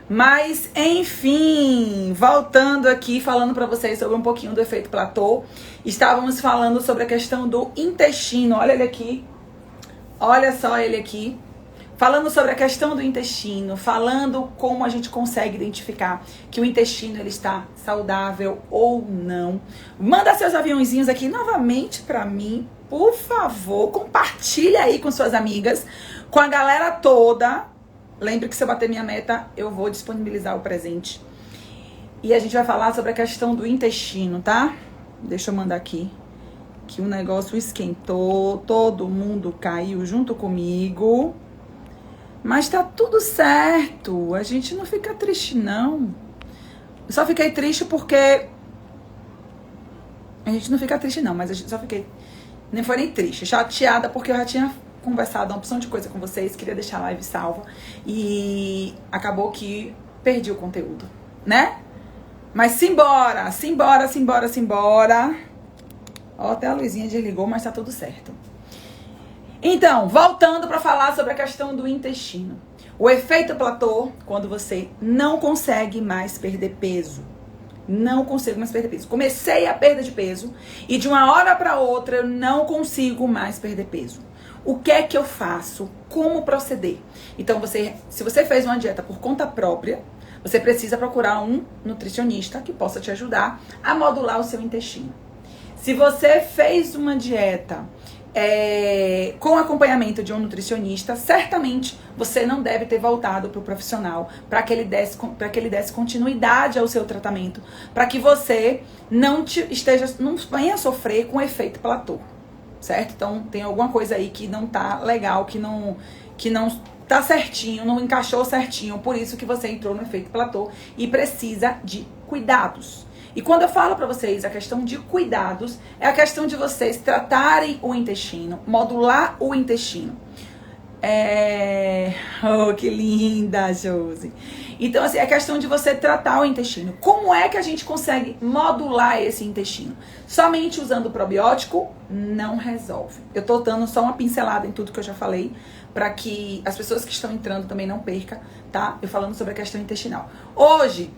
Mas, enfim, voltando aqui, falando para vocês sobre um pouquinho do efeito platô. Estávamos falando sobre a questão do intestino. Olha ele aqui. Olha só ele aqui. Falando sobre a questão do intestino, falando como a gente consegue identificar que o intestino ele está saudável ou não. Manda seus aviãozinhos aqui novamente para mim, por favor. Compartilha aí com suas amigas, com a galera toda. Lembre que se eu bater minha meta, eu vou disponibilizar o presente. E a gente vai falar sobre a questão do intestino, tá? Deixa eu mandar aqui. Que o negócio esquentou, todo mundo caiu junto comigo. Mas tá tudo certo. A gente não fica triste, não. Eu só fiquei triste porque... A gente não fica triste, não. Mas a gente só fiquei... Nem foi nem triste. Chateada porque eu já tinha conversado uma opção de coisa com vocês. Queria deixar a live salva. E acabou que perdi o conteúdo, né? Mas simbora. Ó, até a luzinha desligou, mas tá tudo certo. Então, voltando para falar sobre a questão do intestino. O efeito platô, quando você não consegue mais perder peso. Não consigo mais perder peso. Comecei a perda de peso e de uma hora para outra eu não consigo mais perder peso. O que é que eu faço? Como proceder? Então, se você fez uma dieta por conta própria, você precisa procurar um nutricionista que possa te ajudar a modular o seu intestino. Se você fez uma dieta com acompanhamento de um nutricionista, certamente você não deve ter voltado para o profissional para que ele desse continuidade ao seu tratamento, para que você não venha sofrer com o efeito platô, certo? Então tem alguma coisa aí que não tá legal, que não tá certinho, não encaixou certinho, por isso que você entrou no efeito platô e precisa de cuidados. E quando eu falo pra vocês a questão de cuidados, é a questão de vocês tratarem o intestino, modular o intestino. Oh, que linda, Josi. Então, assim, é a questão de você tratar o intestino. Como é que a gente consegue modular esse intestino? Somente usando probiótico não resolve. Eu tô dando só uma pincelada em tudo que eu já falei, para que as pessoas que estão entrando também não percam, tá? Eu falando sobre a questão intestinal. Hoje,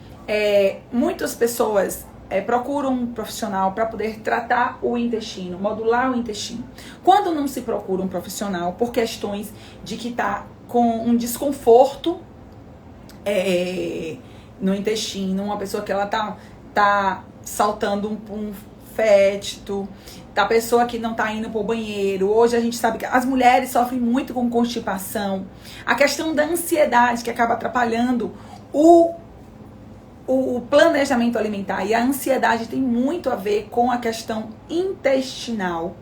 muitas pessoas procuram um profissional para poder tratar o intestino, modular o intestino. Quando não se procura um profissional por questões de que tá com um desconforto no intestino, uma pessoa que ela tá saltando um fétido, da pessoa que não tá indo pro banheiro. Hoje a gente sabe que as mulheres sofrem muito com constipação. A questão da ansiedade que acaba atrapalhando o planejamento alimentar, e a ansiedade tem muito a ver com a questão intestinal.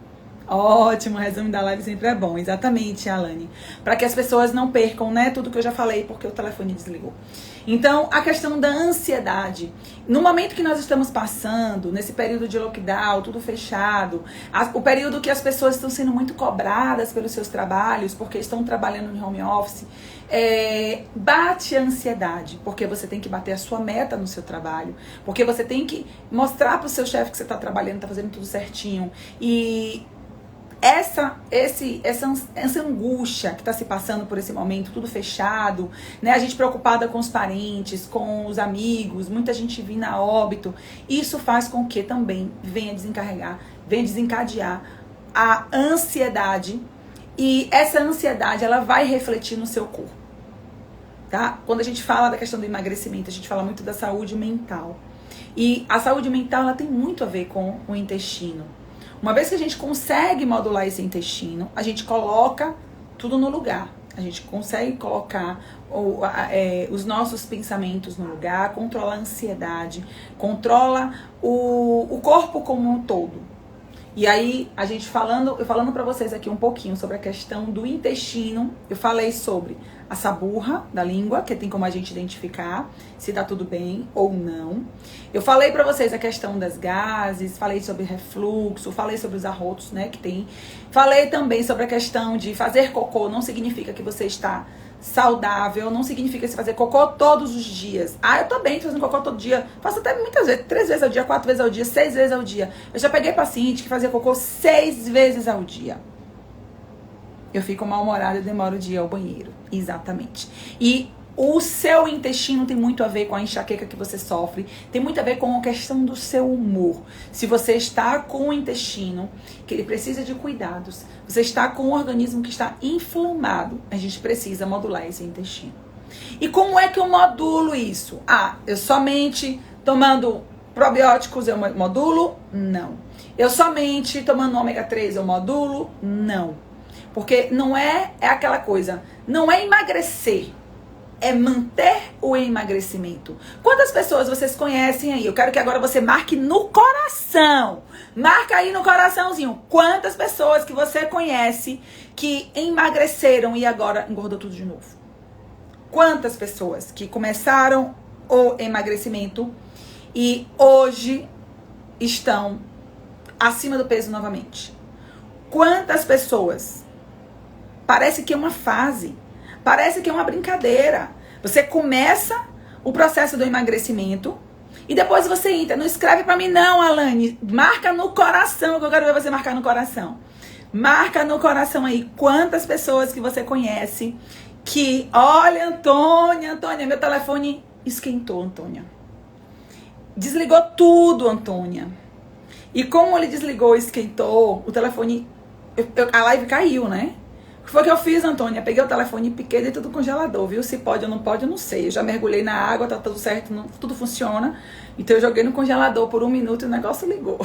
Ótimo, o resumo da live sempre é bom, exatamente, Alane. Para que as pessoas não percam, né, tudo que eu já falei, porque o telefone desligou. Então, a questão da ansiedade. No momento que nós estamos passando, nesse período de lockdown, tudo fechado, o período que as pessoas estão sendo muito cobradas pelos seus trabalhos, porque estão trabalhando em home office, bate a ansiedade, porque você tem que bater a sua meta no seu trabalho, porque você tem que mostrar para o seu chefe que você está trabalhando, está fazendo tudo certinho. E essa angústia que está se passando por esse momento, tudo fechado, né? A gente preocupada com os parentes, com os amigos, muita gente vindo a óbito. Isso faz com que também venha desencadear a ansiedade. E essa ansiedade, ela vai refletir no seu corpo, tá? Quando a gente fala da questão do emagrecimento, a gente fala muito da saúde mental. E a saúde mental, ela tem muito a ver com o intestino. Uma vez que a gente consegue modular esse intestino, a gente coloca tudo no lugar. A gente consegue colocar os nossos pensamentos no lugar, controla a ansiedade, controla o corpo como um todo. E aí, eu falando pra vocês aqui um pouquinho sobre a questão do intestino, eu falei sobre a saburra da língua, que tem como a gente identificar se tá tudo bem ou não. Eu falei pra vocês a questão das gases, falei sobre refluxo, falei sobre os arrotos, né, que tem. Falei também sobre a questão de fazer cocô, não significa que você está saudável, não significa se fazer cocô todos os dias. Eu tô bem fazendo cocô todo dia, faço até muitas vezes, 3 vezes ao dia, 4 vezes ao dia, 6 vezes ao dia. Eu já peguei paciente que fazia cocô 6 vezes ao dia. Eu fico mal-humorada e demoro o dia ao banheiro, exatamente. E O seu intestino tem muito a ver com a enxaqueca que você sofre, tem muito a ver com a questão do seu humor. Se você está com o intestino, que ele precisa de cuidados, você está com um organismo que está inflamado, a gente precisa modular esse intestino. E como é que eu modulo isso? Eu somente tomando probióticos eu modulo? Não. Eu somente tomando ômega 3 eu modulo? Não. Porque não é aquela coisa, não é emagrecer. É manter o emagrecimento. Quantas pessoas vocês conhecem aí? Eu quero que agora você marque no coração. Marca aí no coraçãozinho. Quantas pessoas que você conhece que emagreceram e agora engordou tudo de novo? Quantas pessoas que começaram o emagrecimento e hoje estão acima do peso novamente? Quantas pessoas? Parece que é uma fase. Parece que é uma brincadeira. Você começa o processo do emagrecimento e depois você entra. Não escreve pra mim não, Alane. Marca no coração, que eu quero ver você marcar no coração. Marca no coração aí quantas pessoas que você conhece que... Olha, Antônia, meu telefone esquentou, Antônia. Desligou tudo, Antônia. E como ele desligou e esquentou, o telefone... a live caiu, né? O que foi que eu fiz, Antônia? Peguei o telefone e piquei dentro do congelador, viu? Se pode ou não pode, eu não sei. Eu já mergulhei na água, tá tudo certo, tudo funciona. Então eu joguei no congelador por 1 minuto e o negócio ligou.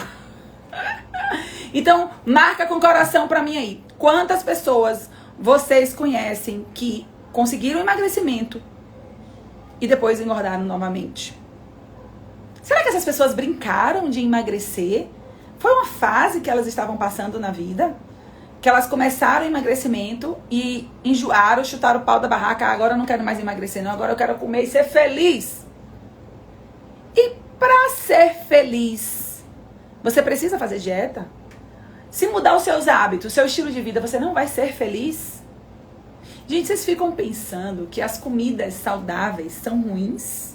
Então, marca com coração pra mim aí. Quantas pessoas vocês conhecem que conseguiram emagrecimento e depois engordaram novamente? Será que essas pessoas brincaram de emagrecer? Foi uma fase que elas estavam passando na vida? Que elas começaram o emagrecimento e enjoaram, chutaram o pau da barraca. Agora eu não quero mais emagrecer, não. Agora eu quero comer e ser feliz. E para ser feliz, você precisa fazer dieta? Se mudar os seus hábitos, o seu estilo de vida, você não vai ser feliz? Gente, vocês ficam pensando que as comidas saudáveis são ruins?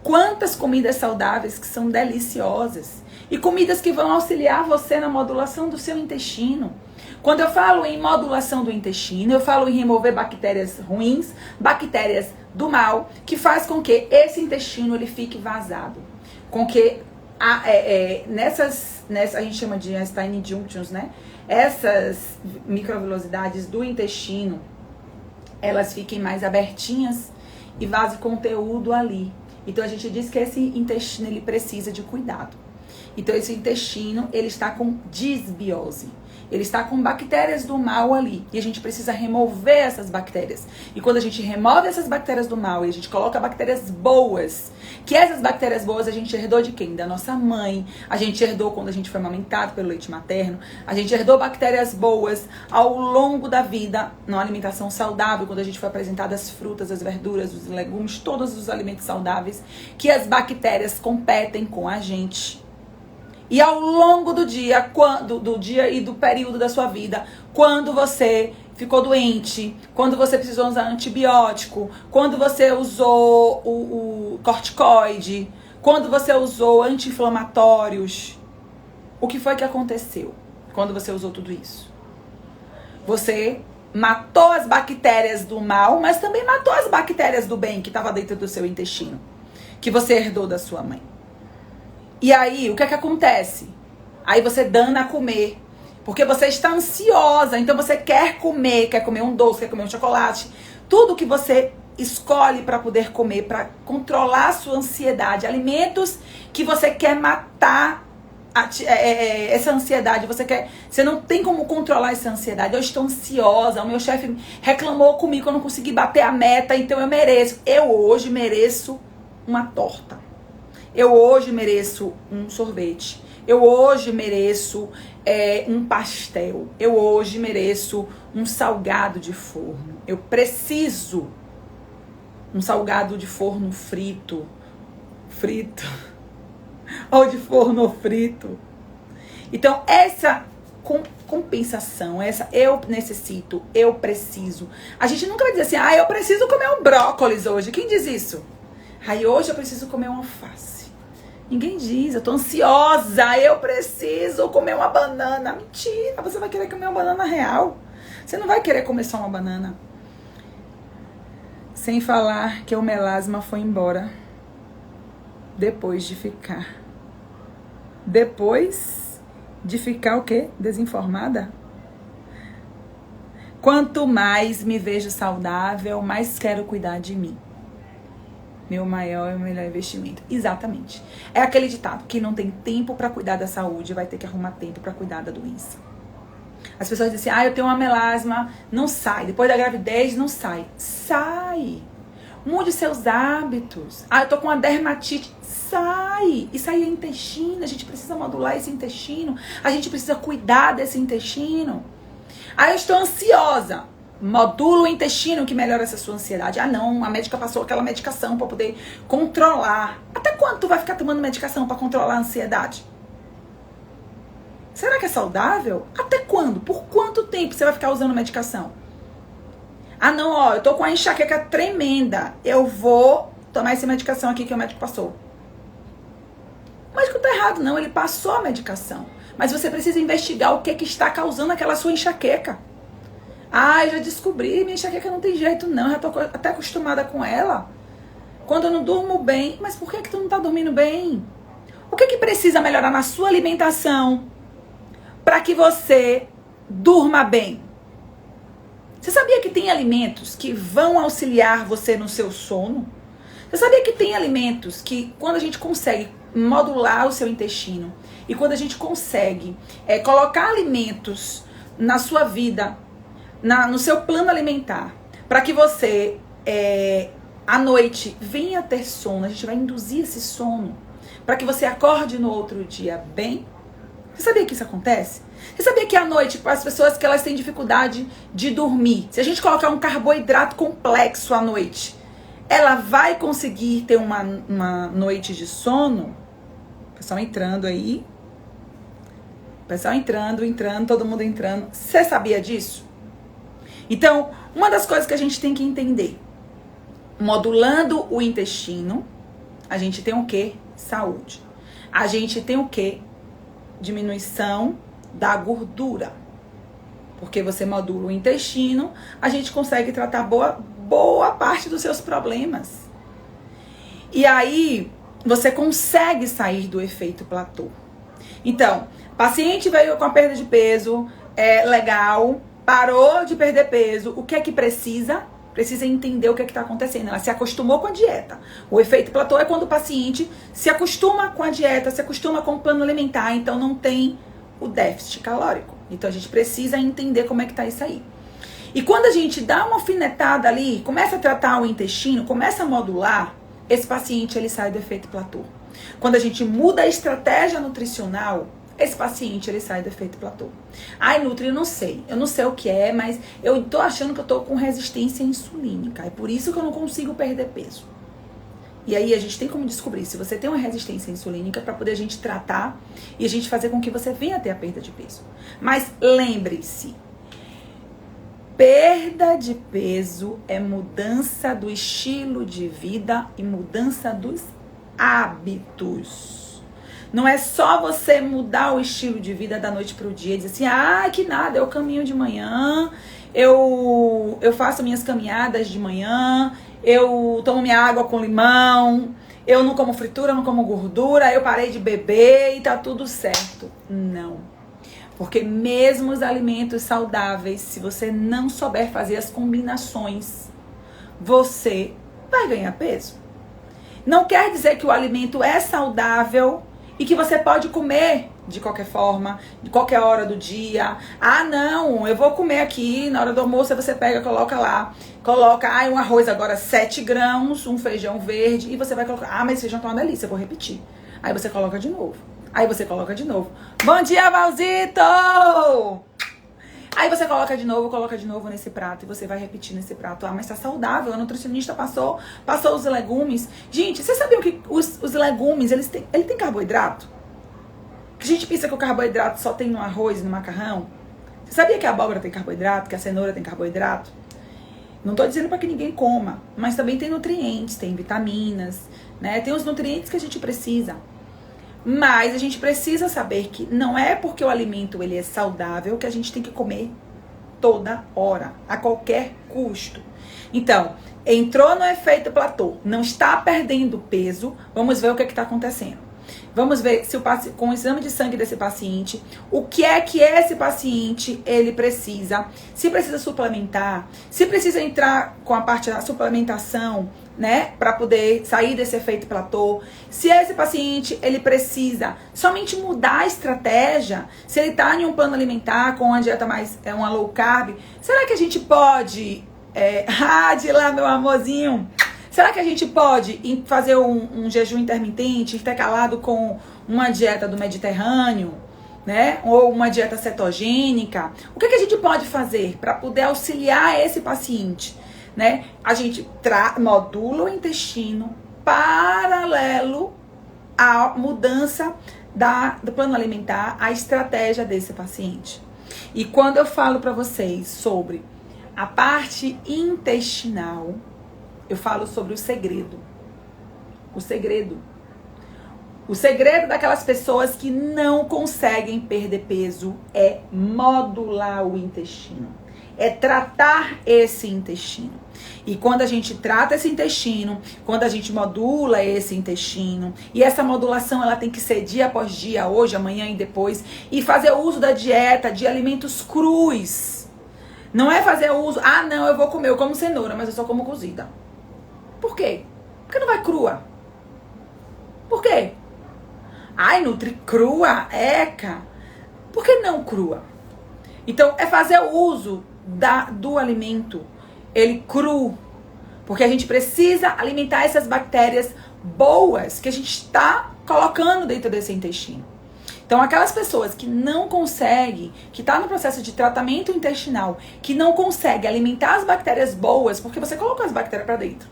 Quantas comidas saudáveis que são deliciosas? E comidas que vão auxiliar você na modulação do seu intestino. Quando eu falo em modulação do intestino, eu falo em remover bactérias ruins, bactérias do mal, que faz com que esse intestino ele fique vazado. Com que a gente chama de Einstein Junctions, né? Essas microvilosidades do intestino, elas fiquem mais abertinhas e vaze conteúdo ali. Então a gente diz que esse intestino ele precisa de cuidado. Então esse intestino, ele está com disbiose. Ele está com bactérias do mal ali. E a gente precisa remover essas bactérias. E quando a gente remove essas bactérias do mal e a gente coloca bactérias boas, que essas bactérias boas a gente herdou de quem? Da nossa mãe. A gente herdou quando a gente foi amamentado pelo leite materno. A gente herdou bactérias boas ao longo da vida, na alimentação saudável, quando a gente foi apresentado as frutas, as verduras, os legumes, todos os alimentos saudáveis, que as bactérias competem com a gente. E ao longo do dia, do dia e do período da sua vida, quando você ficou doente, quando você precisou usar antibiótico, quando você usou o corticoide, quando você usou anti-inflamatórios, o que foi que aconteceu quando você usou tudo isso? Você matou as bactérias do mal, mas também matou as bactérias do bem que estava dentro do seu intestino, que você herdou da sua mãe. E aí, o que é que acontece? Aí você dana a comer, porque você está ansiosa, então você quer comer um doce, quer comer um chocolate. Tudo que você escolhe para poder comer, para controlar a sua ansiedade. Alimentos que você quer matar essa ansiedade. Você não tem como controlar essa ansiedade. Eu estou ansiosa, o meu chefe reclamou comigo que eu não consegui bater a meta, então eu mereço. Eu hoje mereço uma torta. Eu hoje mereço um sorvete. Eu hoje mereço um pastel. Eu hoje mereço um salgado de forno. Eu preciso um salgado de forno frito. Ou de forno frito. Então, essa compensação, essa eu necessito, eu preciso. A gente nunca vai dizer assim, eu preciso comer um brócolis hoje. Quem diz isso? Hoje eu preciso comer um alface. Ninguém diz, eu tô ansiosa, eu preciso comer uma banana. Mentira, você vai querer comer uma banana real. Você não vai querer comer só uma banana. Sem falar que o melasma foi embora depois de ficar. Depois de ficar o quê? Desinformada? Quanto mais me vejo saudável, mais quero cuidar de mim. Meu maior e melhor investimento. Exatamente. É aquele ditado: quem não tem tempo para cuidar da saúde vai ter que arrumar tempo para cuidar da doença. As pessoas dizem assim: eu tenho uma melasma, não sai. Depois da gravidez, não sai. Sai. Mude seus hábitos. Eu tô com uma dermatite. Sai. Isso aí é intestino. A gente precisa modular esse intestino. A gente precisa cuidar desse intestino. Eu estou ansiosa. Modula o intestino que melhora essa sua ansiedade. Não, a médica passou aquela medicação para poder controlar. Até quando tu vai ficar tomando medicação para controlar a ansiedade? Será que é saudável? Até quando? Por quanto tempo você vai ficar usando medicação? Não, eu tô com a enxaqueca tremenda. Eu vou tomar essa medicação aqui que o médico passou. O médico tá errado, não. Ele passou a medicação. Mas você precisa investigar o que está causando aquela sua enxaqueca. Eu já descobri, minha enxaqueca não tem jeito não. Eu já tô até acostumada com ela. Quando eu não durmo bem. Mas por que tu não tá dormindo bem? O que precisa melhorar na sua alimentação para que você durma bem? Você sabia que tem alimentos que vão auxiliar você no seu sono? Você sabia que tem alimentos que, quando a gente consegue modular o seu intestino e quando a gente consegue colocar alimentos na sua vida, no seu plano alimentar, para que você, à noite, venha ter sono, a gente vai induzir esse sono, para que você acorde no outro dia bem? Você sabia que isso acontece? Você sabia que à noite, para as pessoas que elas têm dificuldade de dormir, se a gente colocar um carboidrato complexo à noite, ela vai conseguir ter uma noite de sono? O pessoal entrando aí. O pessoal entrando, todo mundo entrando. Você sabia disso? Então, uma das coisas que a gente tem que entender, modulando o intestino, a gente tem o quê? Saúde. A gente tem o quê? Diminuição da gordura. Porque você modula o intestino, a gente consegue tratar boa parte dos seus problemas. E aí, você consegue sair do efeito platô. Então, paciente veio com a perda de peso, legal, parou de perder peso, o que é que precisa? Precisa entender o que é que está acontecendo. Ela se acostumou com a dieta. O efeito platô é quando o paciente se acostuma com a dieta, se acostuma com o plano alimentar, então não tem o déficit calórico. Então a gente precisa entender como é que tá isso aí. E quando a gente dá uma alfinetada ali, começa a tratar o intestino, começa a modular, esse paciente ele sai do efeito platô. Quando a gente muda a estratégia nutricional, esse paciente ele sai do efeito platô. Nutri, eu não sei o que é, mas eu tô achando que eu tô com resistência insulínica, é por isso que eu não consigo perder peso. E aí a gente tem como descobrir se você tem uma resistência insulínica para poder a gente tratar e a gente fazer com que você venha ter a perda de peso. Mas lembre-se, perda de peso é mudança do estilo de vida e mudança dos hábitos. Não é só você mudar o estilo de vida da noite para o dia e dizer assim, que nada, eu caminho de manhã, eu faço minhas caminhadas de manhã, eu tomo minha água com limão, eu não como fritura, não como gordura, eu parei de beber e tá tudo certo. Não. Porque mesmo os alimentos saudáveis, se você não souber fazer as combinações, você vai ganhar peso. Não quer dizer que o alimento é saudável e que você pode comer de qualquer forma, de qualquer hora do dia. Não, eu vou comer aqui, na hora do almoço você pega, coloca lá. Coloca, um arroz agora 7 grãos, um feijão verde, e você vai colocar, mas esse feijão tá uma delícia, eu vou repetir. Aí você coloca de novo. Aí você coloca de novo. Bom dia, Valzito! Aí você coloca de novo nesse prato e você vai repetir nesse prato. Mas tá saudável, a nutricionista passou os legumes. Gente, vocês sabiam que os legumes, ele tem carboidrato? A gente pensa que o carboidrato só tem no arroz e no macarrão. Você sabia que a abóbora tem carboidrato, que a cenoura tem carboidrato? Não tô dizendo para que ninguém coma, mas também tem nutrientes, tem vitaminas, né? Tem os nutrientes que a gente precisa. Mas a gente precisa saber que não é porque o alimento ele é saudável que a gente tem que comer toda hora, a qualquer custo. Então, entrou no efeito platô, não está perdendo peso, vamos ver o que está acontecendo. Vamos ver se com o exame de sangue desse paciente, o que é que esse paciente ele precisa, se precisa suplementar, se precisa entrar com a parte da suplementação, né, para poder sair desse efeito platô, se esse paciente ele precisa somente mudar a estratégia, se ele está em um plano alimentar com uma dieta mais, uma low carb, será que a gente pode, Adila, meu amorzinho, será que a gente pode fazer um jejum intermitente, intercalado com uma dieta do Mediterrâneo, né? Ou uma dieta cetogênica? O que a gente pode fazer para poder auxiliar esse paciente, né? A gente modula o intestino paralelo à mudança do plano alimentar, à estratégia desse paciente. E quando eu falo para vocês sobre a parte intestinal, eu falo sobre o segredo. O segredo. O segredo daquelas pessoas que não conseguem perder peso é modular o intestino. É tratar esse intestino. E quando a gente trata esse intestino, quando a gente modula esse intestino, e essa modulação ela tem que ser dia após dia, hoje, amanhã e depois, e fazer uso da dieta de alimentos crus. Não é fazer uso, não, eu vou comer, eu como cenoura, mas eu só como cozida. Por quê? Porque não vai crua. Por quê? Ai, nutri crua, eca. Por que não crua? Então, é fazer o uso do alimento, ele cru. Porque a gente precisa alimentar essas bactérias boas que a gente está colocando dentro desse intestino. Então, aquelas pessoas que não conseguem, que está no processo de tratamento intestinal, que não consegue alimentar as bactérias boas, porque você colocou as bactérias para dentro,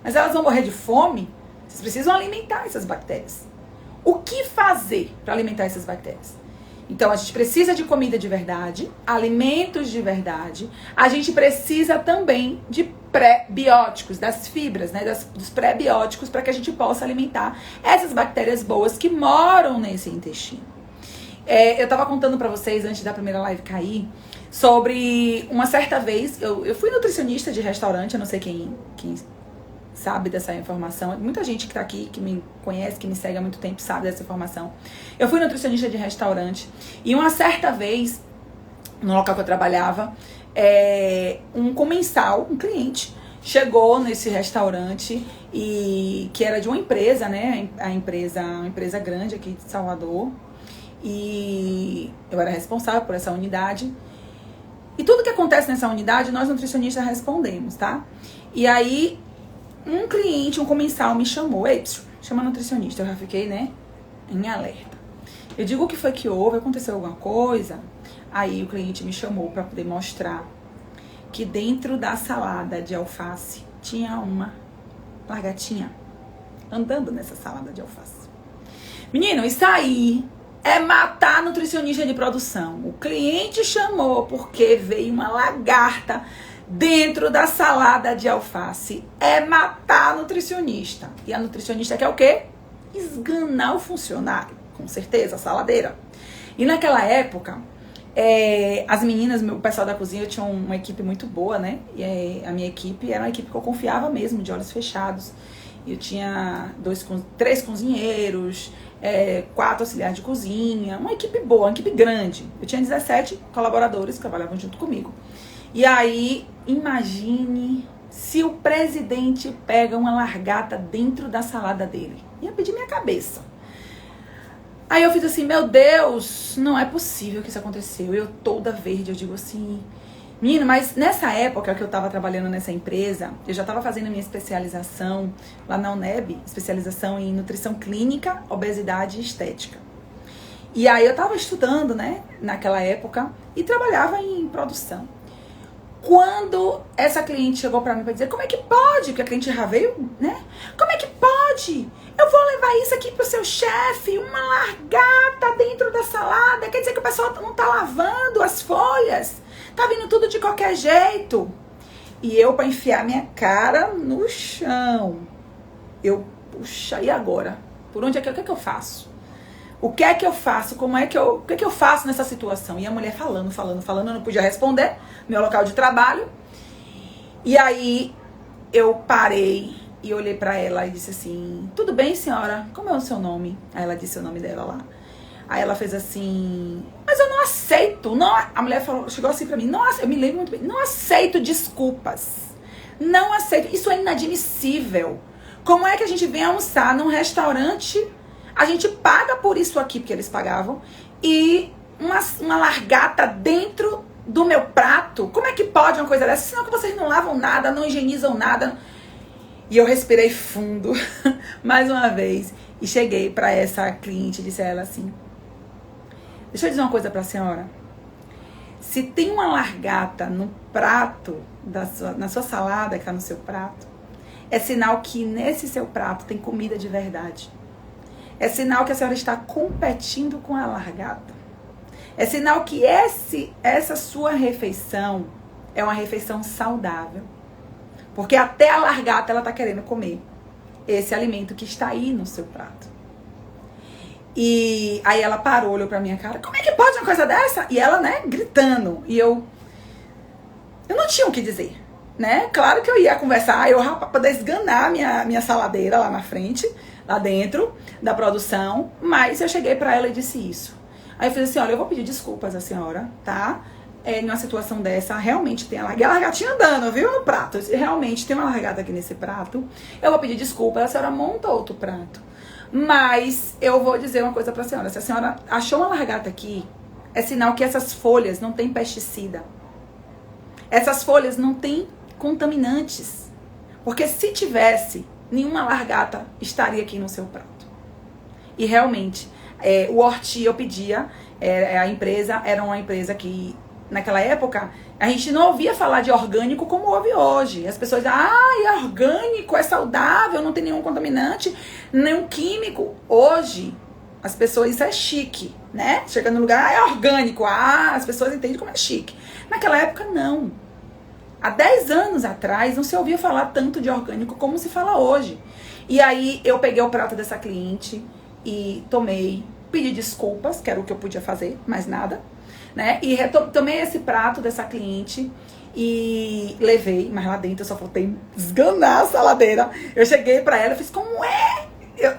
mas elas vão morrer de fome, vocês precisam alimentar essas bactérias. O que fazer para alimentar essas bactérias? Então, a gente precisa de comida de verdade, alimentos de verdade. A gente precisa também de pré-bióticos, das fibras, né, dos pré-bióticos, para que a gente possa alimentar essas bactérias boas que moram nesse intestino. Eu estava contando para vocês, antes da primeira live cair, sobre uma certa vez, eu fui nutricionista de restaurante, eu não sei quem sabe dessa informação. Muita gente que tá aqui, que me conhece, que me segue há muito tempo, sabe dessa informação. Eu fui nutricionista de restaurante e uma certa vez, no local que eu trabalhava, um comensal, um cliente, chegou nesse restaurante e que era de uma empresa, né? Uma empresa grande aqui de Salvador. E eu era responsável por essa unidade. E tudo que acontece nessa unidade, nós nutricionistas respondemos, tá? E aí um cliente, um comensal me chamou, chama nutricionista, eu já fiquei, né, em alerta. Eu digo o que foi que houve, aconteceu alguma coisa? Aí o cliente me chamou para poder mostrar que dentro da salada de alface tinha uma lagartinha andando nessa salada de alface. Menino, isso aí é matar nutricionista de produção. O cliente chamou porque veio uma lagarta dentro da salada de alface. É matar a nutricionista. E a nutricionista quer o quê? Esganar o funcionário. Com certeza, a saladeira. E naquela época, as meninas, o pessoal da cozinha, tinha uma equipe muito boa, né? E a minha equipe era uma equipe que eu confiava mesmo, de olhos fechados. Eu tinha 3 cozinheiros, 4 auxiliares de cozinha. Uma equipe boa, uma equipe grande. Eu tinha 17 colaboradores que trabalhavam junto comigo. E aí, imagine se o presidente pega uma largata dentro da salada dele. Ia pedir minha cabeça. Aí eu fiz assim, meu Deus, não é possível que isso aconteceu. Eu toda verde, eu digo assim, menino, mas nessa época que eu tava trabalhando nessa empresa, eu já tava fazendo a minha especialização lá na UNEB, especialização em nutrição clínica, obesidade e estética. E aí eu tava estudando, né, naquela época, e trabalhava em produção. Quando essa cliente chegou pra mim pra dizer, como é que pode? Porque a cliente já veio, né? Como é que pode? Eu vou levar isso aqui pro seu chefe, uma largata dentro da salada. Quer dizer que o pessoal não tá lavando as folhas. Tá vindo tudo de qualquer jeito. E eu, pra enfiar minha cara no chão, eu, puxa, e agora? Por onde é que eu faço? O que é que eu faço? O que é que eu faço nessa situação? E a mulher falando, eu não podia responder, meu local de trabalho. E aí eu parei e olhei pra ela e disse assim: tudo bem, senhora? Como é o seu nome? Aí ela disse o nome dela lá. Aí ela fez assim: mas eu não aceito. Não. A mulher falou, chegou assim pra mim: não, eu me lembro muito bem. Não aceito desculpas. Não aceito. Isso é inadmissível. Como é que a gente vem almoçar num restaurante? A gente paga por isso aqui, porque eles pagavam. E uma largata dentro do meu prato? Como é que pode uma coisa dessa? Senão que vocês não lavam nada, não higienizam nada. E eu respirei fundo, mais uma vez. E cheguei pra essa cliente e disse a ela assim: deixa eu dizer uma coisa pra senhora. Se tem uma largata no prato, na sua salada que tá no seu prato, é sinal que nesse seu prato tem comida de verdade. É sinal que a senhora está competindo com a largata. É sinal que essa sua refeição é uma refeição saudável. Porque até a largata ela está querendo comer esse alimento que está aí no seu prato. E aí ela parou, olhou pra minha cara: como é que pode uma coisa dessa? E ela, né, gritando. E eu não tinha o que dizer, né? Claro que eu ia conversar, pra poder esganar minha saladeira lá na frente, lá dentro da produção. Mas eu cheguei pra ela e disse isso. Aí eu fiz assim: olha, eu vou pedir desculpas à senhora, tá? Numa situação dessa, realmente tem a largatinha andando, viu, no prato. Realmente tem uma largata aqui nesse prato. Eu vou pedir desculpas, a senhora monta outro prato. Mas eu vou dizer uma coisa pra senhora: se a senhora achou uma largata aqui, é sinal que essas folhas não tem pesticida. Essas folhas não tem contaminantes. Porque se tivesse, nenhuma largata estaria aqui no seu prato. E realmente, o Horti eu pedia, a empresa era uma empresa que, naquela época, a gente não ouvia falar de orgânico como ouve hoje. As pessoas dizem: é orgânico, é saudável, não tem nenhum contaminante, nenhum químico. Hoje, as pessoas, isso é chique, né? Chega no lugar: é orgânico, as pessoas entendem como é chique. Naquela época, não. Há 10 anos atrás, não se ouvia falar tanto de orgânico como se fala hoje. E aí, eu peguei o prato dessa cliente e tomei, pedi desculpas, que era o que eu podia fazer, mais nada, né? E tomei esse prato dessa cliente e levei, mas lá dentro eu só faltei esganar a saladeira. Eu cheguei pra ela e fiz: como é?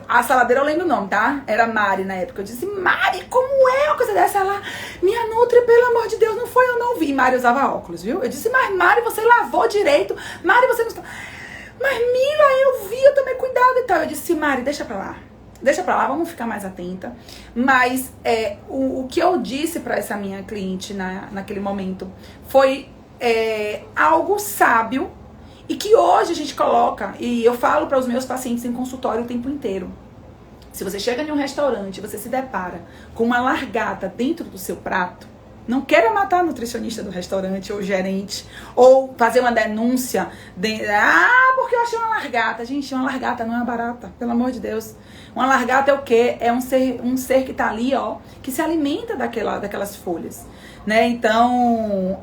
A saladeira eu lembro o nome, tá? Era Mari na época. Eu disse: Mari, como é uma coisa dessa? Ela: minha Nutri, pelo amor de Deus, não foi, eu não vi. Mari usava óculos, viu? Eu disse: mas Mari, você lavou direito. Mari, você não... Mas Mila, eu vi, eu tomei cuidado e tal. Eu disse: Mari, deixa pra lá. Deixa pra lá, vamos ficar mais atenta. Mas o que eu disse pra essa minha cliente naquele momento foi algo sábio e que hoje a gente coloca, e eu falo para os meus pacientes em consultório o tempo inteiro. Se você chega em um restaurante e você se depara com uma largata dentro do seu prato, não queira matar a nutricionista do restaurante ou o gerente, ou fazer uma denúncia porque eu achei uma largata. Gente, uma largata não é uma barata, pelo amor de Deus. Uma largata é o quê? É um ser que tá ali, ó, que se alimenta daquelas folhas, né? Então,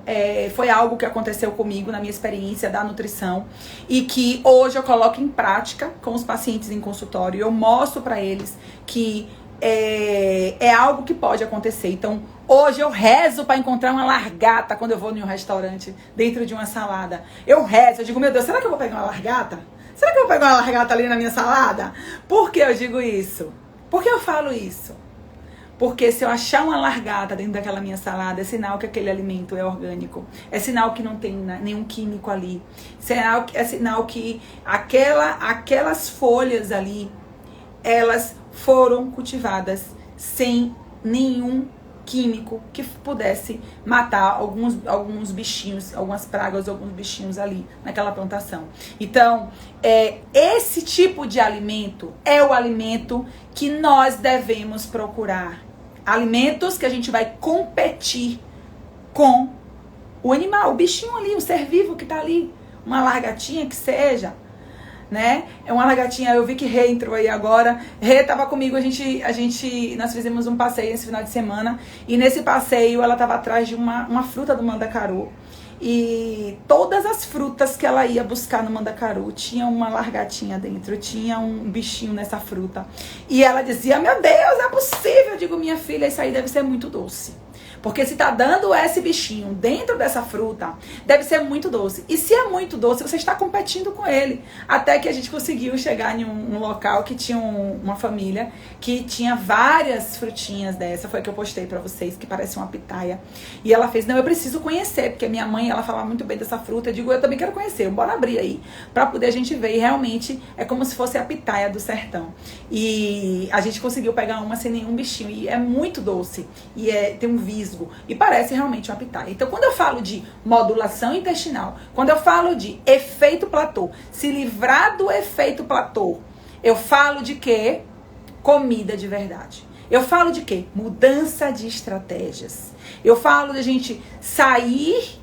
foi algo que aconteceu comigo na minha experiência da nutrição e que hoje eu coloco em prática com os pacientes em consultório. Eu mostro pra eles que é algo que pode acontecer. Então, hoje eu rezo para encontrar uma largata quando eu vou em um restaurante, dentro de uma salada. Eu rezo, eu digo: meu Deus, será que eu vou pegar uma largata? Será que eu vou pegar uma largata ali na minha salada? Por que eu digo isso? Por que eu falo isso? Porque se eu achar uma largata dentro daquela minha salada, é sinal que aquele alimento é orgânico. É sinal que não tem nenhum químico ali. É sinal que aquelas folhas ali, elas foram cultivadas sem nenhum químico que pudesse matar alguns bichinhos, algumas pragas, alguns bichinhos ali naquela plantação. Então, esse tipo de alimento é o alimento que nós devemos procurar. Alimentos que a gente vai competir com o animal, o bichinho ali, o ser vivo que tá ali, uma largatinha que seja, né? É uma largatinha. Eu vi que Rê entrou aí agora. Rê tava comigo, nós fizemos um passeio esse final de semana, e nesse passeio ela tava atrás de uma fruta do mandacaru. E todas as frutas que ela ia buscar no mandacaru tinha uma largatinha dentro, tinha um bichinho nessa fruta. E ela dizia, meu Deus, é possível? Eu digo, minha filha, isso aí deve ser muito doce. Porque se tá dando esse bichinho dentro dessa fruta, deve ser muito doce. E se é muito doce, você está competindo com ele. Até que a gente conseguiu chegar em um local que tinha uma família que tinha várias frutinhas dessa. Foi a que eu postei pra vocês, que parece uma pitaia. E ela fez, não, eu preciso conhecer, porque minha mãe, ela falava muito bem dessa fruta. Eu digo, eu também quero conhecer, bora abrir aí, pra poder a gente ver. E realmente é como se fosse a pitaia do sertão. E a gente conseguiu pegar uma sem nenhum bichinho. E é muito doce. E tem um viso. E parece realmente uma pitaia. Então, quando eu falo de modulação intestinal, quando eu falo de efeito platô, se livrar do efeito platô, eu falo de quê? Comida de verdade. Eu falo de quê? Mudança de estratégias. Eu falo de a gente sair,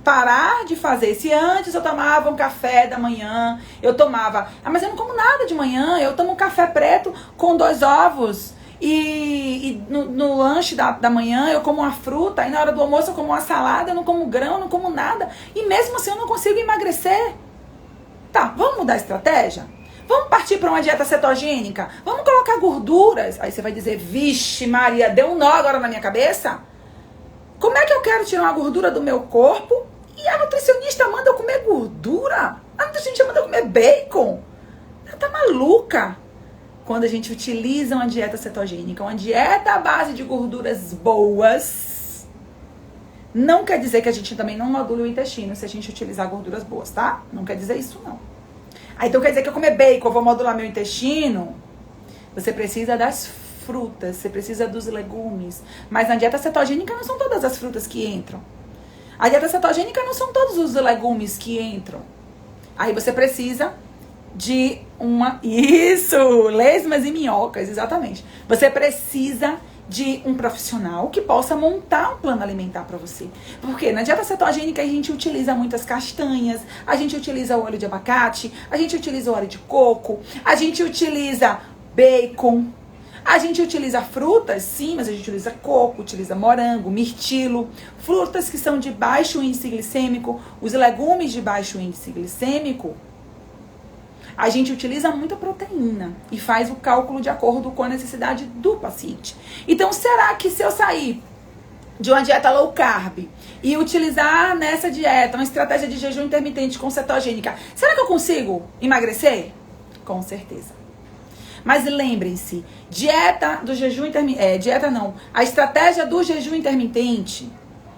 parar de fazer. Se antes eu tomava um café da manhã, eu tomava... mas eu não como nada de manhã, eu tomo um café preto com 2 ovos. E no lanche da manhã eu como uma fruta, aí na hora do almoço eu como uma salada, eu não como grão, eu não como nada. E mesmo assim eu não consigo emagrecer. Tá, vamos mudar a estratégia? Vamos partir para uma dieta cetogênica? Vamos colocar gorduras? Aí você vai dizer, vixe Maria, deu um nó agora na minha cabeça? Como é que eu quero tirar uma gordura do meu corpo e a nutricionista manda eu comer gordura? A nutricionista manda eu comer bacon? Ela tá maluca? Quando a gente utiliza uma dieta cetogênica, uma dieta à base de gorduras boas, não quer dizer que a gente também não module o intestino se a gente utilizar gorduras boas, tá? Não quer dizer isso, não. Aí então quer dizer que eu comer bacon, eu vou modular meu intestino? Você precisa das frutas, você precisa dos legumes. Mas na dieta cetogênica não são todas as frutas que entram. A dieta cetogênica não são todos os legumes que entram. Aí você precisa de lesmas e minhocas, exatamente. Você precisa de um profissional que possa montar um plano alimentar para você. Porque na dieta cetogênica a gente utiliza muitas castanhas, a gente utiliza óleo de abacate, a gente utiliza óleo de coco, a gente utiliza bacon, a gente utiliza frutas, sim, mas a gente utiliza coco, utiliza morango, mirtilo, frutas que são de baixo índice glicêmico, os legumes de baixo índice glicêmico. A gente utiliza muita proteína e faz o cálculo de acordo com a necessidade do paciente. Então, será que se eu sair de uma dieta low carb e utilizar nessa dieta uma estratégia de jejum intermitente com cetogênica, será que eu consigo emagrecer? Com certeza. Mas lembrem-se, a estratégia do jejum intermitente,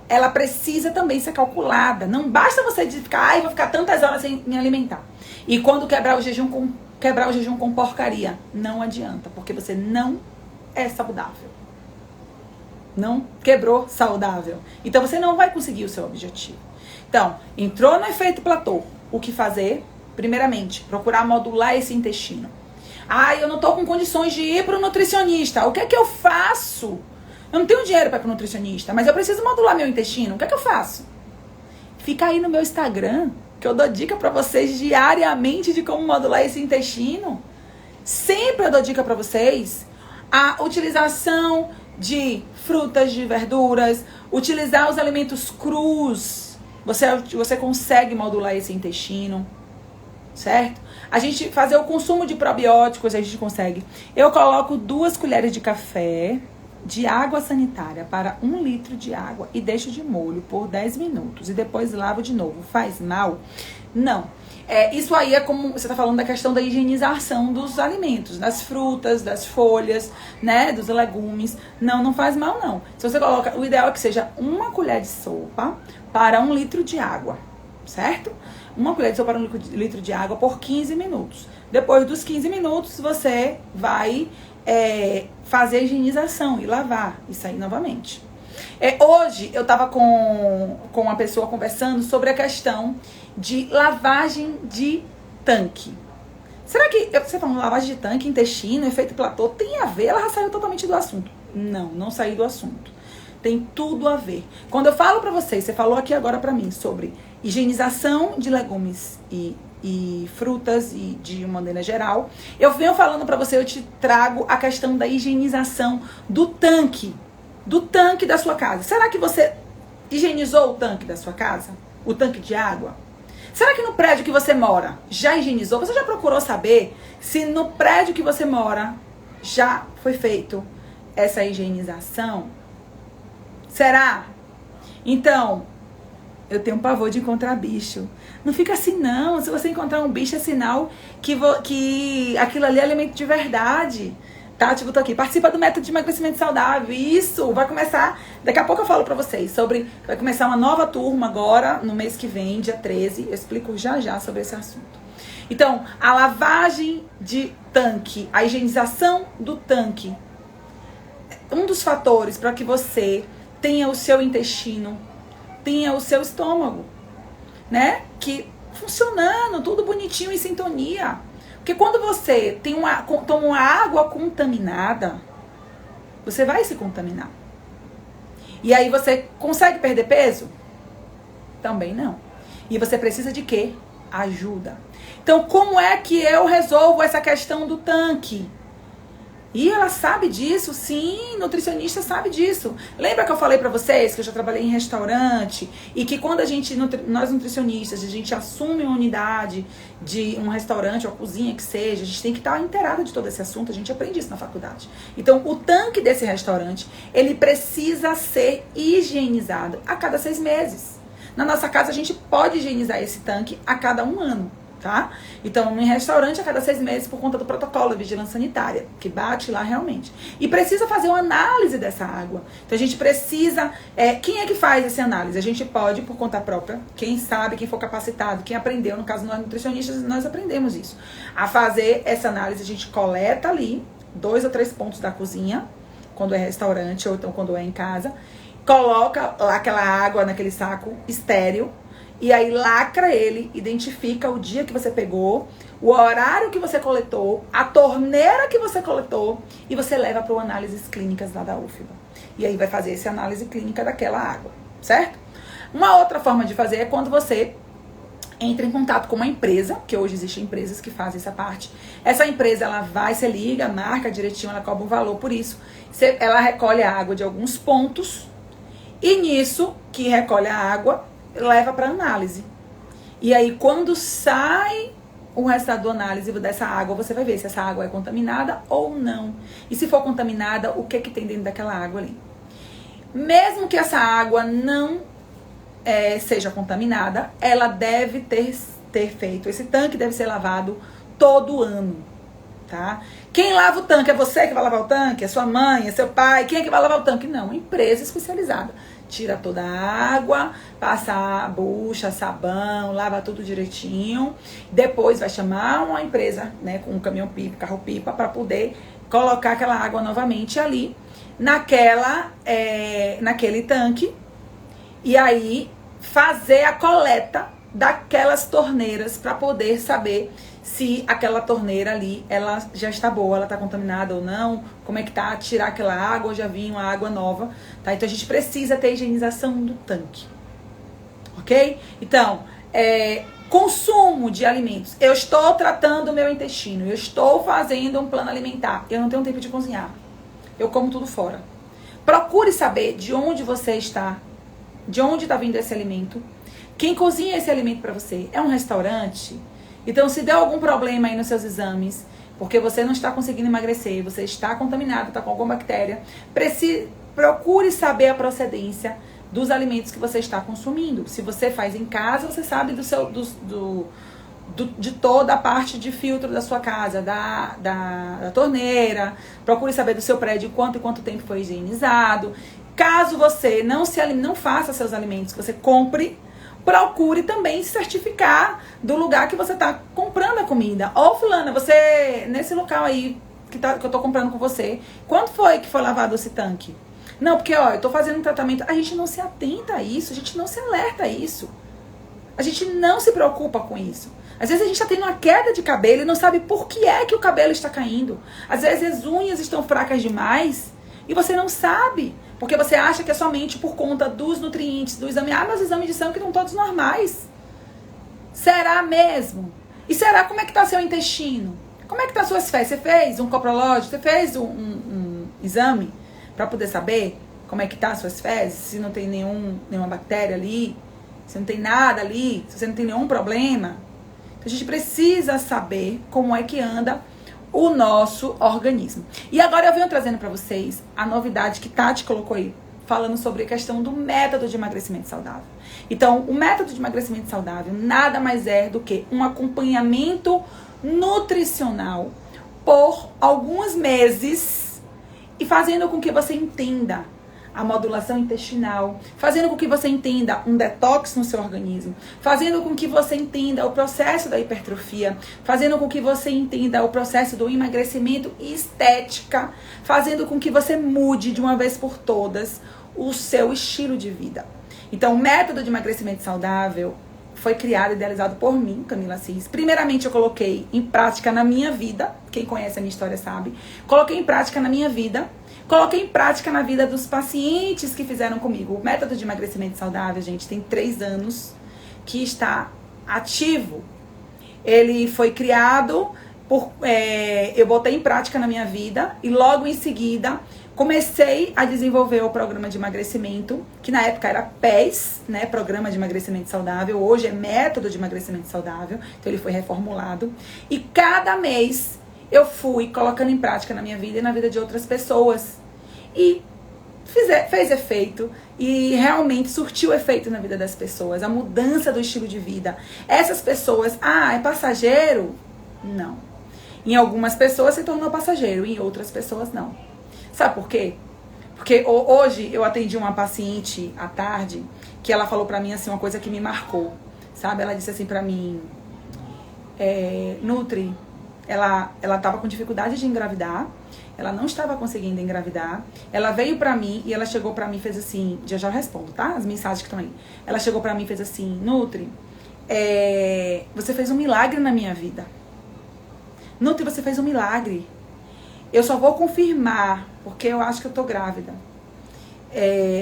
ela precisa também ser calculada. Não basta você ficar, vou ficar tantas horas sem me alimentar. E quando quebrar o jejum com porcaria, não adianta, porque você não é saudável. Não quebrou saudável. Então você não vai conseguir o seu objetivo. Então, entrou no efeito platô. O que fazer? Primeiramente, procurar modular esse intestino. Eu não tô com condições de ir pro nutricionista. O que é que eu faço? Eu não tenho dinheiro para ir pro nutricionista, mas eu preciso modular meu intestino. O que é que eu faço? Fica aí no meu Instagram, que eu dou dica para vocês diariamente de como modular esse intestino. Sempre eu dou dica para vocês. A utilização de frutas, de verduras, utilizar os alimentos crus. Você consegue modular esse intestino, certo? A gente fazer o consumo de probióticos, a gente consegue. Eu coloco 2 colheres de café de água sanitária para 1 litro de água e deixo de molho por 10 minutos e depois lavo de novo. Faz mal? Não. Isso aí é como você está falando da questão da higienização dos alimentos, das frutas, das folhas, né, dos legumes. Não faz mal não. Se você coloca, o ideal é que seja 1 colher de sopa para 1 litro de água, certo? 1 colher de sopa para 1 litro de água por 15 minutos. Depois dos 15 minutos, você vai fazer a higienização e lavar e sair novamente. Hoje eu estava com uma pessoa conversando sobre a questão de lavagem de tanque. Será que você falando lavagem de tanque, intestino, efeito platô, tem a ver? Ela já saiu totalmente do assunto. Não saí do assunto. Tem tudo a ver. Quando eu falo pra vocês, você falou aqui agora pra mim sobre higienização de legumes e frutas e de uma maneira geral, eu venho falando pra você, eu te trago a questão da higienização do tanque da sua casa. Será que você higienizou o tanque da sua casa? O tanque de água? Será que no prédio que você mora já higienizou? Você já procurou saber se no prédio que você mora já foi feito essa higienização? Será? Então, eu tenho um pavor de encontrar bicho. Não fica assim não. Se você encontrar um bicho é sinal que aquilo ali é alimento de verdade. Tá? Tipo, tô aqui. Participa do método de emagrecimento saudável. Isso, vai começar. Daqui a pouco eu falo pra vocês sobre. Vai começar uma nova turma agora, no mês que vem, dia 13. Eu explico já sobre esse assunto. Então, a lavagem de tanque, a higienização do tanque, um dos fatores para que você tenha o seu intestino, tenha o seu estômago, né? Que funcionando, tudo bonitinho, em sintonia. Porque quando você toma uma água contaminada, você vai se contaminar. E aí você consegue perder peso? Também não. E você precisa de quê? Ajuda. Então, como é que eu resolvo essa questão do tanque? E ela sabe disso, sim, nutricionista sabe disso. Lembra que eu falei pra vocês que eu já trabalhei em restaurante e que quando nós nutricionistas, a gente assume uma unidade de um restaurante ou cozinha que seja, a gente tem que estar inteirado de todo esse assunto, a gente aprende isso na faculdade. Então, o tanque desse restaurante, ele precisa ser higienizado a cada 6 meses. Na nossa casa, a gente pode higienizar esse tanque a cada 1 ano. Tá? Então, em restaurante a cada 6 meses por conta do protocolo de vigilância sanitária, que bate lá realmente. E precisa fazer uma análise dessa água. Então, a gente precisa... quem é que faz essa análise? A gente pode, por conta própria, quem sabe, quem for capacitado, quem aprendeu, no caso nós nutricionistas, nós aprendemos isso. A fazer essa análise, a gente coleta ali 2 ou 3 pontos da cozinha, quando é restaurante ou então quando é em casa, coloca aquela água naquele saco estéril, e aí lacra ele, identifica o dia que você pegou, o horário que você coletou, a torneira que você coletou, e você leva para análises clínicas lá da UFBA. E aí vai fazer essa análise clínica daquela água, certo? Uma outra forma de fazer é quando você entra em contato com uma empresa, que hoje existem empresas que fazem essa parte. Essa empresa, ela vai, você liga, marca direitinho, ela cobra um valor por isso. Ela recolhe a água de alguns pontos, e nisso que recolhe a água, leva para análise. E aí, quando sai o resultado da análise dessa água, você vai ver se essa água é contaminada ou não. E se for contaminada, o que tem dentro daquela água ali. Mesmo que essa água não seja contaminada, ela deve ter feito. Esse tanque deve ser lavado todo ano, tá? Quem lava o tanque? É você que vai lavar o tanque? É sua mãe? É seu pai? Quem é que vai lavar o tanque? Não, uma empresa especializada. Tira toda a água, passa a bucha, sabão, lava tudo direitinho. Depois vai chamar uma empresa, né, com um caminhão-pipa, carro-pipa, para poder colocar aquela água novamente ali, naquele tanque. E aí fazer a coleta daquelas torneiras para poder saber se aquela torneira ali, ela já está boa, ela está contaminada ou não, como é que tá, tirar aquela água, ou já vinha uma água nova, tá? Então a gente precisa ter higienização do tanque, ok? Então, consumo de alimentos. Eu estou tratando o meu intestino, eu estou fazendo um plano alimentar, eu não tenho tempo de cozinhar, eu como tudo fora. Procure saber de onde você está, de onde está vindo esse alimento, quem cozinha esse alimento para você. É um restaurante? Então, se deu algum problema aí nos seus exames, porque você não está conseguindo emagrecer, você está contaminado, está com alguma bactéria, procure saber a procedência dos alimentos que você está consumindo. Se você faz em casa, você sabe de toda a parte de filtro da sua casa, da torneira. Procure saber do seu prédio quanto e quanto tempo foi higienizado. Caso você não faça seus alimentos, que você compre, procure também se certificar do lugar que você está comprando a comida. Ô, fulana, você, nesse local aí que eu tô comprando com você, quanto foi que foi lavado esse tanque? Não, porque, ó, eu tô fazendo um tratamento. A gente não se atenta a isso, a gente não se alerta a isso. A gente não se preocupa com isso. Às vezes a gente está tendo uma queda de cabelo e não sabe por que é que o cabelo está caindo. Às vezes as unhas estão fracas demais e você não sabe. Porque você acha que é somente por conta dos nutrientes, do exame. Ah, mas os exames de sangue estão todos normais. Será mesmo? E será como é que está seu intestino? Como é que está suas fezes? Você fez um coprológico? Você fez um exame para poder saber? como é que tá as suas fezes, se não tem nenhuma bactéria ali, se não tem nada ali, se você não tem nenhum problema. Então a gente precisa saber como é que anda o nosso organismo. E agora eu venho trazendo para vocês a novidade que Tati colocou aí, falando sobre a questão do método de emagrecimento saudável. Então, o método de emagrecimento saudável nada mais é do que um acompanhamento nutricional por alguns meses e fazendo com que você entenda a modulação intestinal, fazendo com que você entenda um detox no seu organismo, fazendo com que você entenda o processo da hipertrofia, fazendo com que você entenda o processo do emagrecimento e estética, fazendo com que você mude de uma vez por todas o seu estilo de vida. Então, o método de emagrecimento saudável foi criado e idealizado por mim, Camila Assis. Primeiramente, eu coloquei em prática na minha vida, quem conhece a minha história sabe, coloquei em prática na minha vida, coloquei em prática na vida dos pacientes que fizeram comigo. O método de emagrecimento saudável, gente, tem 3 anos que está ativo. Ele foi criado, eu botei em prática na minha vida e logo em seguida comecei a desenvolver o programa de emagrecimento, que na época era PES, né, Programa de Emagrecimento Saudável, hoje é Método de Emagrecimento Saudável, então ele foi reformulado. E cada mês eu fui colocando em prática na minha vida e na vida de outras pessoas. E fez efeito e realmente surtiu efeito na vida das pessoas, a mudança do estilo de vida. Essas pessoas, é passageiro? Não. Em algumas pessoas se tornou passageiro, em outras pessoas não. Sabe por quê? Porque hoje eu atendi uma paciente à tarde que ela falou pra mim assim, uma coisa que me marcou, sabe? Ela disse assim pra mim, Nutri, ela tava com dificuldade de engravidar, ela não estava conseguindo engravidar, ela veio pra mim e ela chegou pra mim e fez assim, já eu respondo, tá? As mensagens que estão aí. Ela chegou pra mim e fez assim, Nutri, você fez um milagre na minha vida. Nutri, você fez um milagre. Eu só vou confirmar, porque eu acho que eu tô grávida.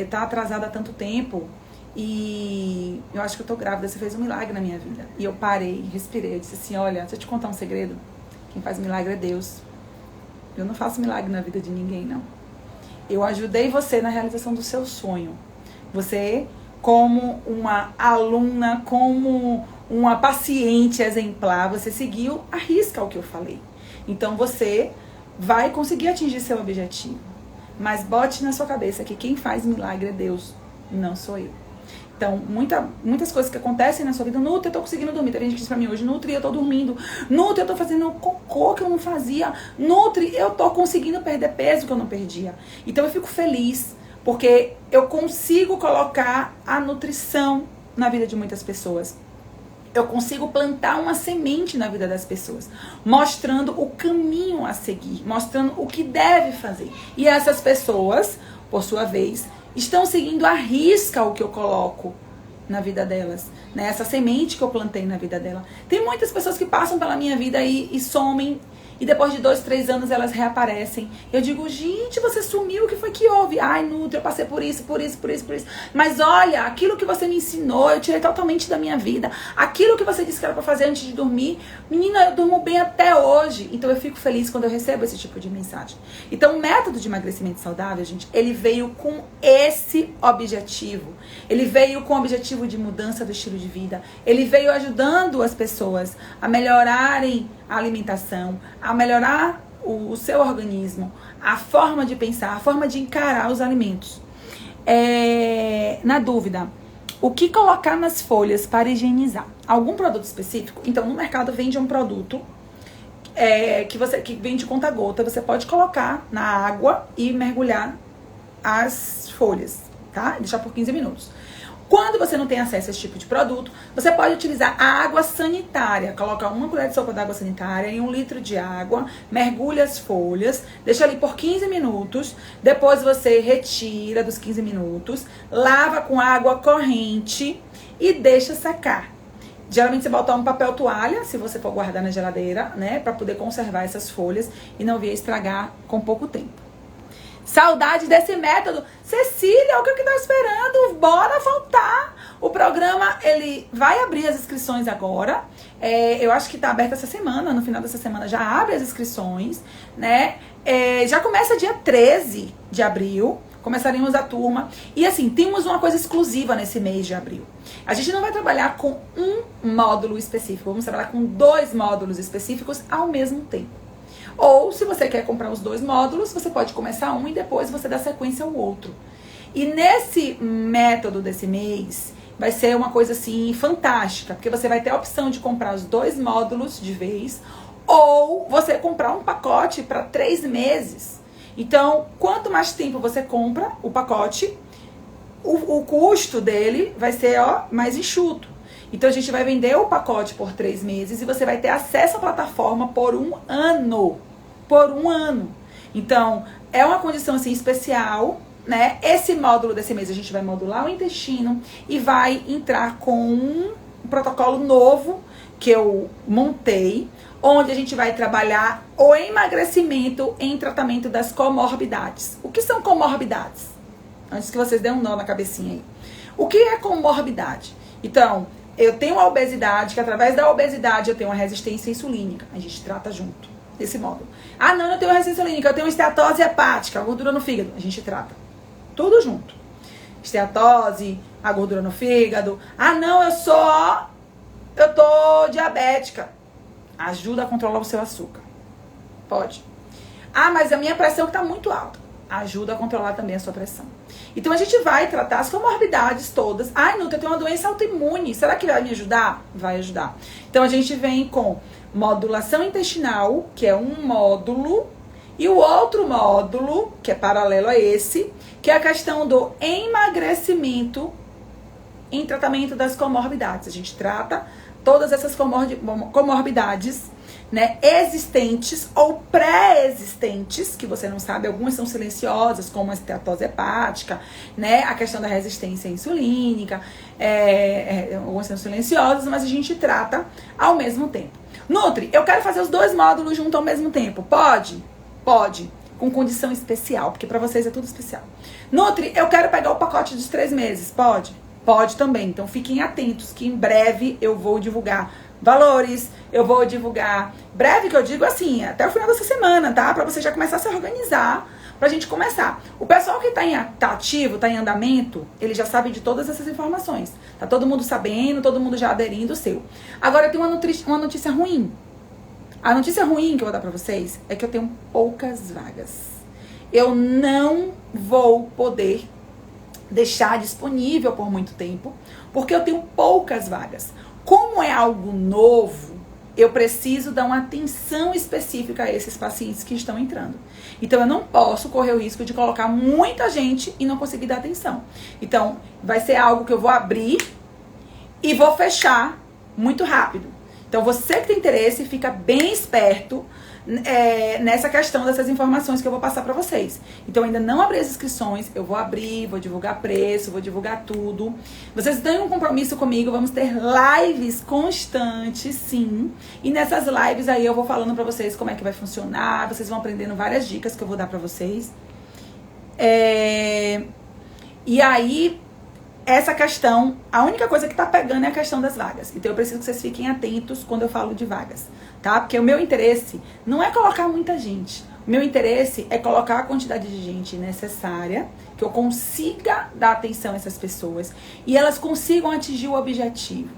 Tá atrasada há tanto tempo e eu acho que eu tô grávida. Você fez um milagre na minha vida. E eu parei, respirei, eu disse assim, olha, deixa eu te contar um segredo. Quem faz milagre é Deus. Eu não faço milagre na vida de ninguém, não. Eu ajudei você na realização do seu sonho. Você, como uma aluna, como uma paciente exemplar, você seguiu à risca o que eu falei. Então você vai conseguir atingir seu objetivo. Mas bote na sua cabeça que quem faz milagre é Deus, não sou eu. Então, muitas coisas que acontecem na sua vida, Nutri, eu tô conseguindo dormir. Tem gente que diz pra mim hoje, Nutri, eu tô dormindo. Nutri, eu tô fazendo cocô que eu não fazia. Nutri, eu tô conseguindo perder peso que eu não perdia. Então, eu fico feliz, porque eu consigo colocar a nutrição na vida de muitas pessoas. Eu consigo plantar uma semente na vida das pessoas, mostrando o caminho a seguir, mostrando o que deve fazer. E essas pessoas, por sua vez, estão seguindo à risca o que eu coloco na vida delas, né? Essa semente que eu plantei na vida dela. Tem muitas pessoas que passam pela minha vida e somem, e depois de 2, 3 anos elas reaparecem. Eu digo, gente, você sumiu, o que foi que houve? Ai, Nutri, eu passei por isso. Mas olha, aquilo que você me ensinou, eu tirei totalmente da minha vida. Aquilo que você disse que era pra fazer antes de dormir, menina, eu durmo bem até hoje. Então eu fico feliz quando eu recebo esse tipo de mensagem. Então o método de emagrecimento saudável, gente, ele veio com esse objetivo. Ele veio com o objetivo de mudança do estilo de vida. Ele veio ajudando as pessoas a melhorarem a alimentação, a melhorar o seu organismo, a forma de pensar, a forma de encarar os alimentos. Na dúvida, o que colocar nas folhas para higienizar? Algum produto específico? Então, no mercado vende um produto que vende conta-gota. Você pode colocar na água e mergulhar as folhas, tá? Deixar por 15 minutos. Quando você não tem acesso a esse tipo de produto, você pode utilizar a água sanitária. Coloca 1 colher de sopa d'água sanitária em 1 litro de água, mergulha as folhas, deixa ali por 15 minutos, depois você retira dos 15 minutos, lava com água corrente e deixa secar. Geralmente você bota um papel toalha, se você for guardar na geladeira, né, para poder conservar essas folhas e não vir estragar com pouco tempo. Saudade desse método. Cecília, o que tá esperando? Bora voltar. O programa, ele vai abrir as inscrições agora. Eu acho que tá aberto essa semana. No final dessa semana já abre as inscrições, né? Já começa dia 13 de abril. começaremos a turma. E assim, temos uma coisa exclusiva nesse mês de abril. A gente não vai trabalhar com um módulo específico, vamos trabalhar com 2 módulos específicos ao mesmo tempo. Ou, se você quer comprar os 2 módulos, você pode começar um e depois você dá sequência ao outro. E nesse método desse mês, vai ser uma coisa assim fantástica, porque você vai ter a opção de comprar os 2 módulos de vez, ou você comprar um pacote para 3 meses. Então, quanto mais tempo você compra o pacote, o custo dele vai ser mais enxuto. Então, a gente vai vender o pacote por 3 meses e você vai ter acesso à plataforma por 1 ano. Por 1 ano. Então, é uma condição assim especial, né? Esse módulo desse mês a gente vai modular o intestino e vai entrar com um protocolo novo que eu montei, onde a gente vai trabalhar o emagrecimento em tratamento das comorbidades. O que são comorbidades? Antes que vocês dêem um nó na cabecinha aí. O que é comorbidade? Então, eu tenho a obesidade, que através da obesidade eu tenho uma resistência insulínica. A gente trata junto desse módulo. Ah, não, eu tenho resistência insulínica, eu tenho esteatose hepática, a gordura no fígado. A gente trata tudo junto. Esteatose, a gordura no fígado. Ah, não, eu tô diabética. Ajuda a controlar o seu açúcar. Pode. Ah, mas a minha pressão que tá muito alta. Ajuda a controlar também a sua pressão. Então a gente vai tratar as comorbidades todas. Ai, Nutra, eu tenho uma doença autoimune. Será que vai me ajudar? Vai ajudar. Então a gente vem com modulação intestinal, que é um módulo, e o outro módulo, que é paralelo a esse, que é a questão do emagrecimento em tratamento das comorbidades. A gente trata todas essas comorbidades, né, existentes ou pré-existentes, que você não sabe, algumas são silenciosas, como a esteatose hepática, né, a questão da resistência insulínica, algumas são silenciosas, mas a gente trata ao mesmo tempo. Nutri, eu quero fazer os 2 módulos junto ao mesmo tempo. Pode? Pode. Com condição especial, porque pra vocês é tudo especial. Nutri, eu quero pegar o pacote dos 3 meses. Pode? Pode também. Então fiquem atentos que em breve eu vou divulgar valores, eu vou divulgar, breve que eu digo assim, até o final dessa semana, tá? Pra você já começar a se organizar, pra gente começar. O pessoal que tá ativo, tá em andamento, ele já sabe de todas essas informações. Tá todo mundo sabendo, todo mundo já aderindo o seu. Agora eu tenho uma notícia ruim. A notícia ruim que eu vou dar pra vocês é que eu tenho poucas vagas. Eu não vou poder deixar disponível por muito tempo, porque eu tenho poucas vagas. Como é algo novo, eu preciso dar uma atenção específica a esses pacientes que estão entrando. Então, eu não posso correr o risco de colocar muita gente e não conseguir dar atenção. Então, vai ser algo que eu vou abrir e vou fechar muito rápido. Então, você que tem interesse, fica bem esperto nessa questão dessas informações que eu vou passar pra vocês. Então, ainda não abri as inscrições, eu vou abrir, vou divulgar preço, vou divulgar tudo. Vocês têm um compromisso comigo, vamos ter lives constantes, sim. E nessas lives aí eu vou falando pra vocês como é que vai funcionar, vocês vão aprendendo várias dicas que eu vou dar pra vocês. E aí, essa questão, a única coisa que tá pegando é a questão das vagas. Então eu preciso que vocês fiquem atentos quando eu falo de vagas, tá? Porque o meu interesse não é colocar muita gente. O meu interesse é colocar a quantidade de gente necessária, que eu consiga dar atenção a essas pessoas e elas consigam atingir o objetivo.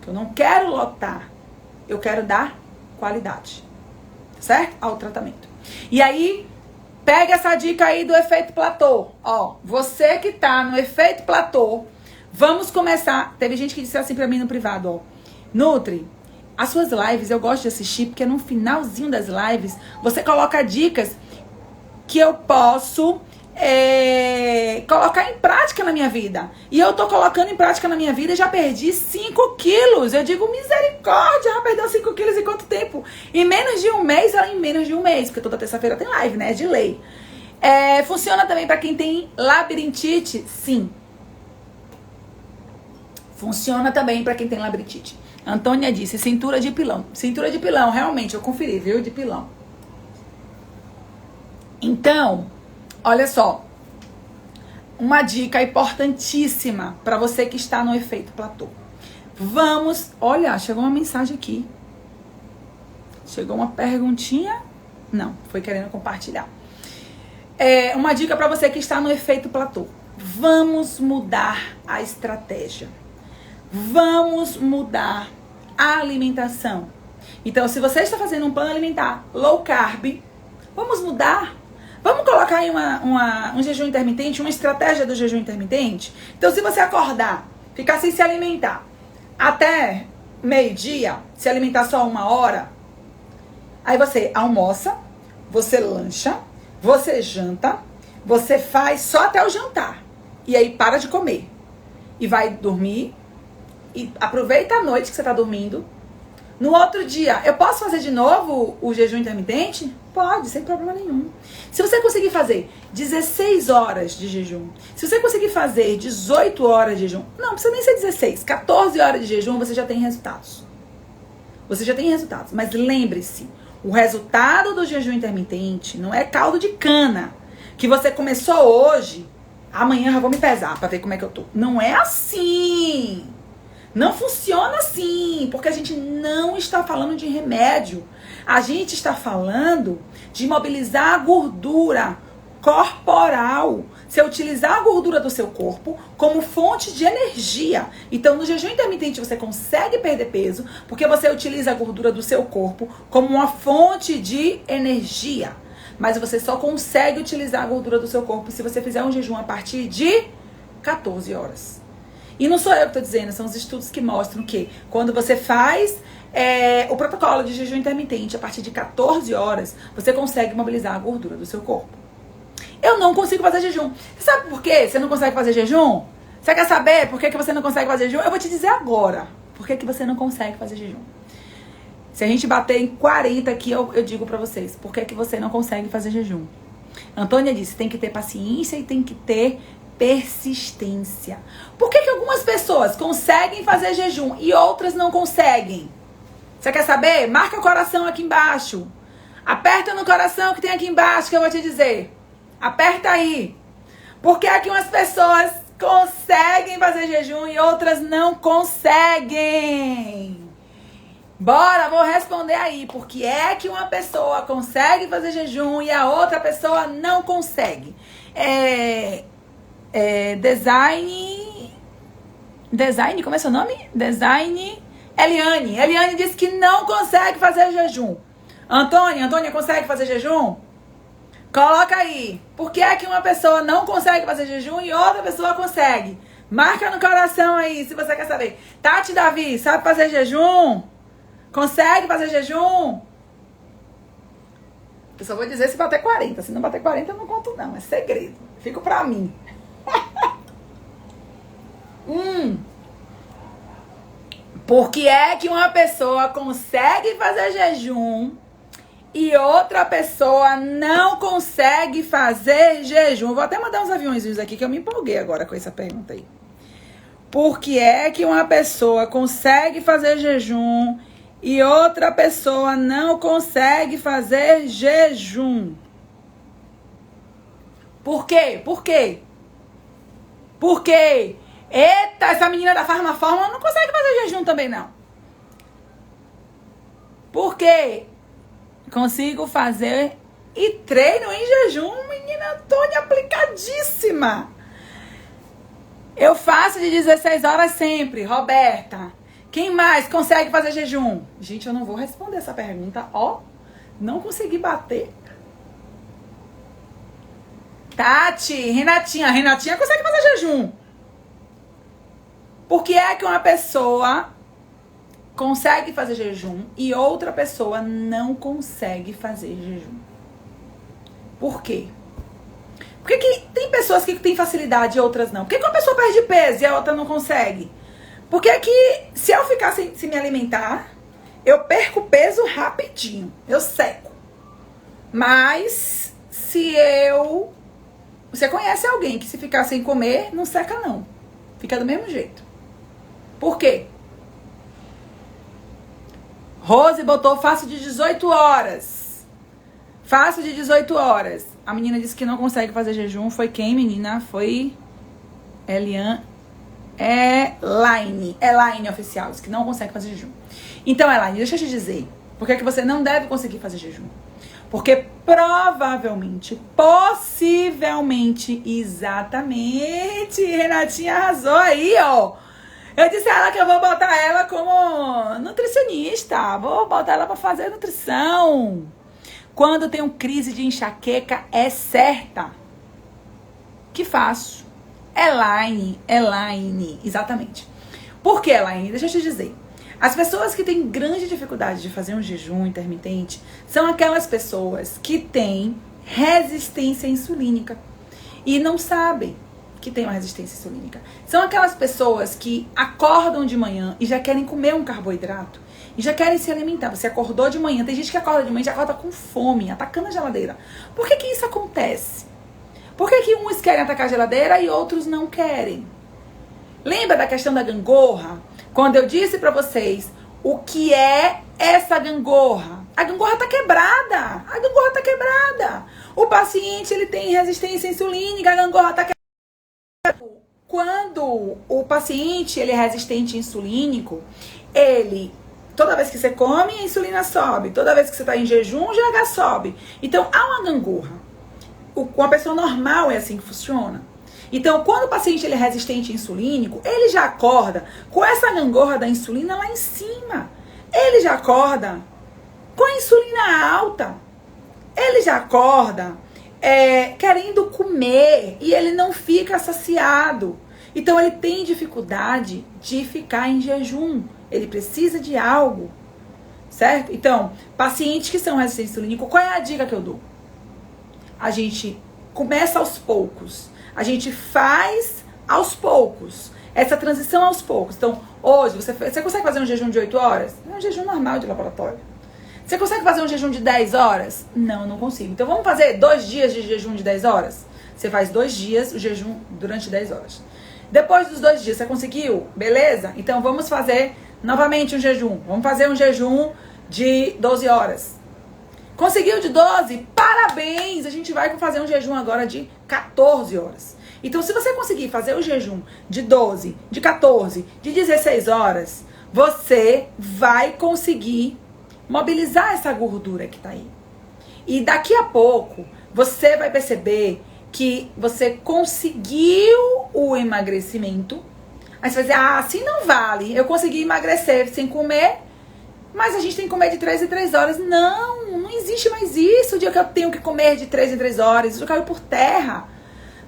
Eu não quero lotar, eu quero dar qualidade, certo? Ao tratamento. E aí, pega essa dica aí do efeito platô. Ó, você que tá no efeito platô, vamos começar. Teve gente que disse assim pra mim no privado, ó. Nutri, as suas lives eu gosto de assistir porque no finalzinho das lives você coloca dicas que eu posso colocar em prática na minha vida. E eu tô colocando em prática na minha vida e já perdi 5 quilos. Eu digo, misericórdia, já perdeu 5 quilos em quanto tempo? Em menos de um mês, ela em menos de um mês, porque toda terça-feira tem live, né? De lei. Funciona também pra quem tem labirintite? Sim. Funciona também pra quem tem labirintite. Antônia disse, cintura de pilão. Cintura de pilão, realmente, eu conferi, viu? De pilão. Então, olha só, uma dica importantíssima para você que está no efeito platô. Vamos, olha, chegou uma mensagem aqui. Chegou uma perguntinha? Não, foi querendo compartilhar. Uma dica para você que está no efeito platô. Vamos mudar a estratégia. Vamos mudar a alimentação. Então, se você está fazendo um plano alimentar low carb, vamos mudar. Vamos colocar aí um jejum intermitente, uma estratégia do jejum intermitente. Então, se você acordar, ficar sem se alimentar, até meio-dia, se alimentar só 1 hora, aí você almoça, você lancha, você janta, você faz só até o jantar. E aí para de comer. E vai dormir. E aproveita a noite que você tá dormindo. No outro dia, eu posso fazer de novo o jejum intermitente? Pode, sem problema nenhum. Se você conseguir fazer 16 horas de jejum, se você conseguir fazer 18 horas de jejum, não precisa nem ser 16, 14 horas de jejum, você já tem resultados. Você já tem resultados. Mas lembre-se, o resultado do jejum intermitente não é caldo de cana. Que você começou hoje, amanhã eu vou me pesar pra ver como é que eu tô. Não é assim. Não funciona assim, porque a gente não está falando de remédio. A gente está falando de mobilizar a gordura corporal. Você utilizar a gordura do seu corpo como fonte de energia. Então, no jejum intermitente, você consegue perder peso porque você utiliza a gordura do seu corpo como uma fonte de energia. Mas você só consegue utilizar a gordura do seu corpo se você fizer um jejum a partir de 14 horas. E não sou eu que estou dizendo, são os estudos que mostram que quando você faz o protocolo de jejum intermitente a partir de 14 horas, você consegue mobilizar a gordura do seu corpo. Eu não consigo fazer jejum. Você sabe por quê você não consegue fazer jejum? Você quer saber por que você não consegue fazer jejum? Eu vou te dizer agora por que você não consegue fazer jejum. Se a gente bater em 40 aqui, eu digo pra vocês por que você não consegue fazer jejum. Antônia disse, tem que ter paciência e tem que ter persistência. Por que algumas pessoas conseguem fazer jejum e outras não conseguem? Você quer saber? Marca o coração aqui embaixo. Aperta no coração que tem aqui embaixo que eu vou te dizer. Aperta aí. Por que umas pessoas conseguem fazer jejum e outras não conseguem? Bora, vou responder aí. Por que é que uma pessoa consegue fazer jejum e a outra pessoa não consegue? Design, como é seu nome? Design Eliane disse que não consegue fazer jejum. Antônia consegue fazer jejum? Coloca aí. Por que é que uma pessoa não consegue fazer jejum e outra pessoa consegue? Marca no coração aí, se você quer saber. Tati Davi, sabe fazer jejum? Consegue fazer jejum? Eu só vou dizer se bater 40. Se não bater 40, eu não conto não. É segredo. Fico pra mim. Por que é que uma pessoa consegue fazer jejum e outra pessoa não consegue fazer jejum? Eu vou até mandar uns aviõezinhos aqui que eu me empolguei agora com essa pergunta aí. Por que é que uma pessoa consegue fazer jejum e outra pessoa não consegue fazer jejum? Por quê? Por quê? Por quê? Eita, essa menina da Farmaforma não consegue fazer jejum também, não. Por quê? Consigo fazer e treino em jejum, menina Antônia, aplicadíssima. Eu faço de 16 horas sempre, Roberta. Quem mais consegue fazer jejum? Gente, eu não vou responder essa pergunta, ó. Não consegui bater. Tati, Renatinha consegue fazer jejum. Por que é que uma pessoa consegue fazer jejum e outra pessoa não consegue fazer jejum? Por quê? Por que tem pessoas que têm facilidade e outras não? Por que uma pessoa perde peso e a outra não consegue? Porque que se eu ficar sem me alimentar, eu perco peso rapidinho. Eu seco. Mas se eu... Você conhece alguém que se ficar sem comer, não seca não. Fica do mesmo jeito. Por quê? Rose botou faço de 18 horas. Faço de 18 horas. A menina disse que não consegue fazer jejum. Foi quem, menina? Foi Elaine Oficial. Disse que não consegue fazer jejum. Então, Elaine, deixa eu te dizer. Por que você não deve conseguir fazer jejum? Porque provavelmente, possivelmente, exatamente, Renatinha arrasou aí, ó. Eu disse a ela que eu vou botar ela como nutricionista, vou botar ela para fazer nutrição. Quando eu tenho crise de enxaqueca, é certa que faço. Elaine, exatamente. Por que, Elaine? Deixa eu te dizer. As pessoas que têm grande dificuldade de fazer um jejum intermitente são aquelas pessoas que têm resistência insulínica e não sabem que tem uma resistência insulínica. São aquelas pessoas que acordam de manhã e já querem comer um carboidrato e já querem se alimentar. Você acordou de manhã, tem gente que acorda de manhã e já acorda com fome, atacando a geladeira. Por que isso acontece? Por que uns querem atacar a geladeira e outros não querem? Lembra da questão da gangorra? Quando eu disse pra vocês o que é essa gangorra? A gangorra tá quebrada. A gangorra tá quebrada. O paciente, ele tem resistência insulínica, a gangorra tá quebrada. Quando o paciente, ele é resistente insulínico, toda vez que você come, a insulina sobe. Toda vez que você tá em jejum, o GH sobe. Então, há uma gangorra. Uma pessoa normal é assim que funciona. Então, quando o paciente ele é resistente insulínico, ele já acorda com essa gangorra da insulina lá em cima. Ele já acorda com a insulina alta. Ele já acorda querendo comer e ele não fica saciado. Então, ele tem dificuldade de ficar em jejum. Ele precisa de algo, certo? Então, pacientes que são resistentes insulínicos, qual é a dica que eu dou? A gente começa aos poucos. A gente faz aos poucos. Essa transição aos poucos. Então, hoje, você consegue fazer um jejum de 8 horas? É um jejum normal de laboratório. Você consegue fazer um jejum de 10 horas? Não, não consigo. Então, vamos fazer 2 dias de jejum de 10 horas? Você faz 2 dias o jejum durante 10 horas. Depois dos 2 dias, você conseguiu? Beleza? Então, vamos fazer novamente um jejum. Vamos fazer um jejum de 12 horas. Conseguiu de 12? Parabéns! A gente vai fazer um jejum agora de 14 horas. Então, se você conseguir fazer o jejum de 12, de 14, de 16 horas, você vai conseguir mobilizar essa gordura que tá aí. E daqui a pouco, você vai perceber que você conseguiu o emagrecimento. Aí você vai dizer, assim não vale. Eu consegui emagrecer sem comer, mas a gente tem que comer de 3 em 3 horas. Não existe mais isso. O dia que eu tenho que comer de 3 em 3 horas, isso caiu por terra.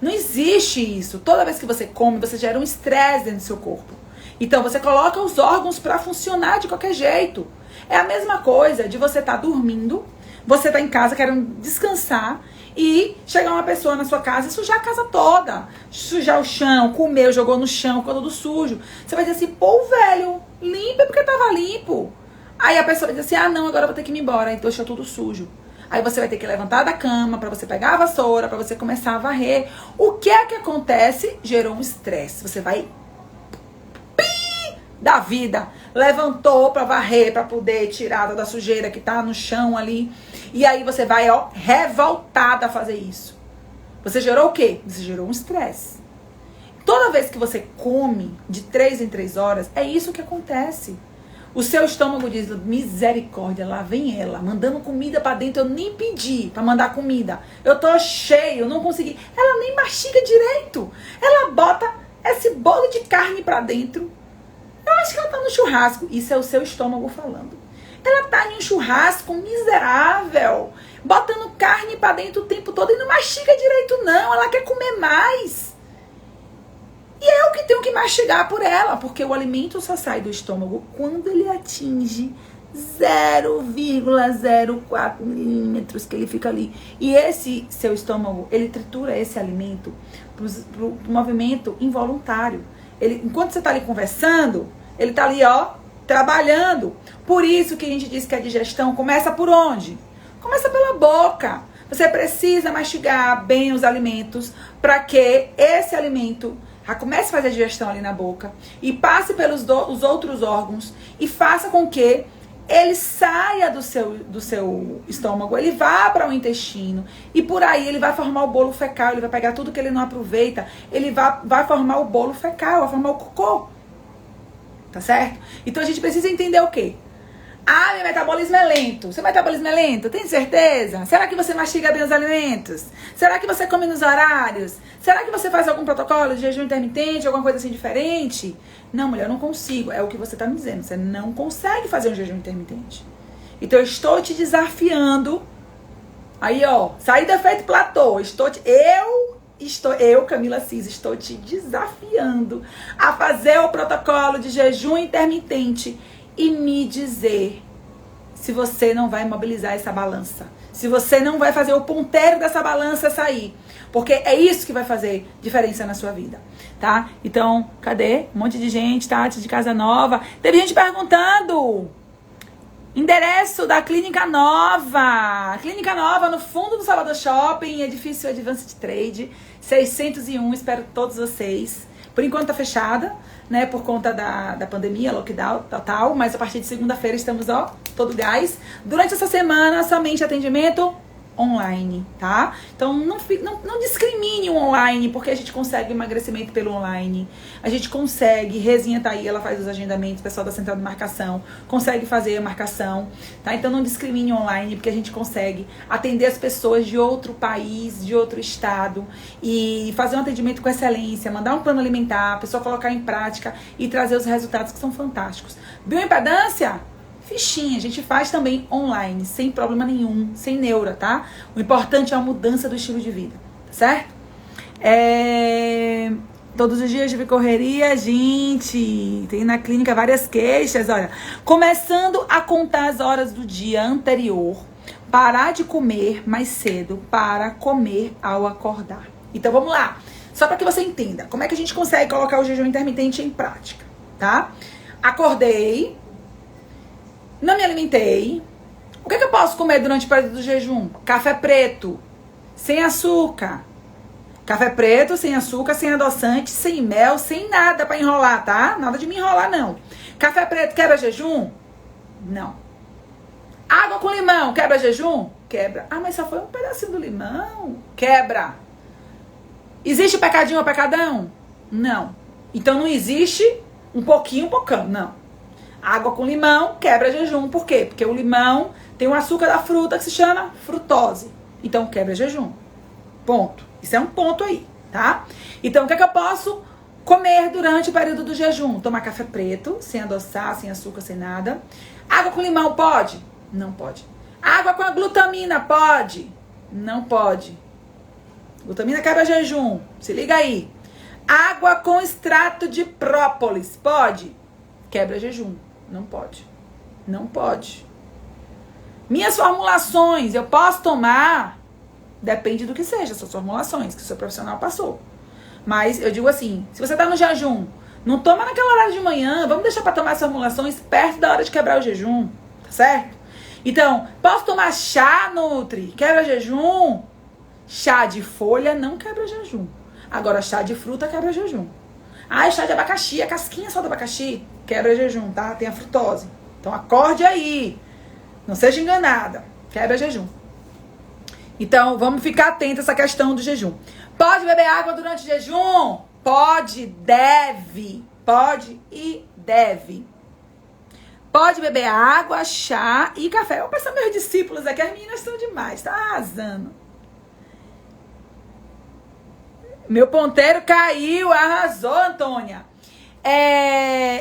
Não existe isso. Toda vez que você come, você gera um estresse dentro do seu corpo. Então, você coloca os órgãos para funcionar de qualquer jeito. É a mesma coisa de você estar dormindo, você tá em casa querendo descansar e chegar uma pessoa na sua casa e sujar a casa toda. Sujar o chão, comeu, jogou no chão, ficou todo sujo. Você vai dizer assim, pô, velho, limpa porque tava limpo. Aí a pessoa vai dizer assim, não, agora eu vou ter que ir embora, então deixou tudo sujo. Aí você vai ter que levantar da cama pra você pegar a vassoura, pra você começar a varrer. O que é que acontece? Gerou um estresse. Você vai da vida, levantou pra varrer, pra poder tirar toda a sujeira que tá no chão ali. E aí você vai, revoltada a fazer isso. Você gerou o quê? Você gerou um estresse. Toda vez que você come de 3 em 3 horas, é isso que acontece. O seu estômago diz, misericórdia, lá vem ela, mandando comida pra dentro, eu nem pedi pra mandar comida. Eu tô cheio, eu não consegui. Ela nem mastiga direito. Ela bota esse bolo de carne pra dentro. Eu acho que ela tá no churrasco. Isso é o seu estômago falando. Ela tá em um churrasco miserável, botando carne pra dentro o tempo todo e não mastiga direito não. Ela quer comer mais. E eu que tenho que mastigar por ela, porque o alimento só sai do estômago quando ele atinge 0,04 milímetros, que ele fica ali. E esse seu estômago, ele tritura esse alimento pro movimento involuntário. Enquanto você está ali conversando, ele está ali, trabalhando. Por isso que a gente diz que a digestão começa por onde? Começa pela boca. Você precisa mastigar bem os alimentos para que esse alimento já comece a fazer a digestão ali na boca e passe pelos os outros órgãos e faça com que ele saia do seu estômago, ele vá para o intestino e por aí ele vai formar o bolo fecal, ele vai pegar tudo que ele não aproveita, ele vai formar o bolo fecal, vai formar o cocô, tá certo? Então a gente precisa entender o quê? Ah, meu metabolismo é lento. Seu metabolismo é lento? Tem certeza? Será que você mastiga bem os alimentos? Será que você come nos horários? Será que você faz algum protocolo de jejum intermitente, alguma coisa assim diferente? Não, mulher, eu não consigo. É o que você tá me dizendo. Você não consegue fazer um jejum intermitente. Então eu estou te desafiando. Aí, ó, saí do efeito platô. Eu, Camila Cis, estou te desafiando a fazer o protocolo de jejum intermitente e me dizer se você não vai mobilizar essa balança. Se você não vai fazer o ponteiro dessa balança sair. Porque é isso que vai fazer diferença na sua vida, tá? Então, cadê? Um monte de gente, Tati, de Casa Nova. Teve gente perguntando. Endereço da Clínica Nova. Clínica Nova no fundo do Salvador Shopping, edifício Advanced Trade, 601. Espero todos vocês. Por enquanto tá fechada, né? Por conta da pandemia, lockdown, tal. Mas a partir de segunda-feira estamos, ó, todo gás. Durante essa semana, somente atendimento online, tá? Então não discrimine o online, porque a gente consegue emagrecimento pelo online, a gente consegue, Rezinha tá aí, ela faz os agendamentos, o pessoal da central de marcação consegue fazer a marcação, tá? Então não discrimine online, porque a gente consegue atender as pessoas de outro país, de outro estado e fazer um atendimento com excelência, mandar um plano alimentar, a pessoa colocar em prática e trazer os resultados que são fantásticos. Bioimpedância? Fichinha, a gente faz também online, sem problema nenhum, sem neura, tá? O importante é a mudança do estilo de vida, tá certo? Todos os dias de correria, gente, tem na clínica várias queixas, olha. Começando a contar as horas do dia anterior, parar de comer mais cedo para comer ao acordar. Então vamos lá, só para que você entenda como é que a gente consegue colocar o jejum intermitente em prática, tá? Acordei, não me alimentei. O que eu posso comer durante o período do jejum? Café preto, sem açúcar. Café preto, sem açúcar, sem adoçante, sem mel, sem nada pra enrolar, tá? Nada de me enrolar, não. Café preto quebra jejum? Não. Água com limão quebra jejum? Quebra. Ah, mas só foi um pedacinho do limão? Quebra. Existe pecadinho ou pecadão? Não. Então não existe um pouquinho, um pocão, não. Água com limão quebra jejum. Por quê? Porque o limão tem um açúcar da fruta que se chama frutose. Então quebra jejum. Ponto. Isso é um ponto aí, tá? Então o que é que eu posso comer durante o período do jejum? Tomar café preto, sem adoçar, sem açúcar, sem nada. Água com limão pode? Não pode. Água com a glutamina pode? Não pode. Glutamina quebra jejum. Se liga aí. Água com extrato de própolis pode? Quebra jejum. Não pode. Não pode. Minhas formulações, eu posso tomar? Depende do que seja, suas formulações, que o seu profissional passou. Mas eu digo assim, se você tá no jejum, não toma naquela hora de manhã, vamos deixar pra tomar as formulações perto da hora de quebrar o jejum, tá certo? Então, posso tomar chá, Nutri? Quebra jejum? Chá de folha não quebra jejum. Agora, chá de fruta quebra jejum. Ah, chá de abacaxi, a casquinha só do abacaxi quebra jejum, tá? Tem a frutose. Então acorde aí. Não seja enganada. Quebra jejum. Então vamos ficar atentos a essa questão do jejum. Pode beber água durante o jejum? Pode, deve. Pode e deve. Pode beber água, chá e café. Eu vou passar meus discípulos aqui. As meninas estão demais. Tá arrasando. Meu ponteiro caiu. Arrasou, Antônia.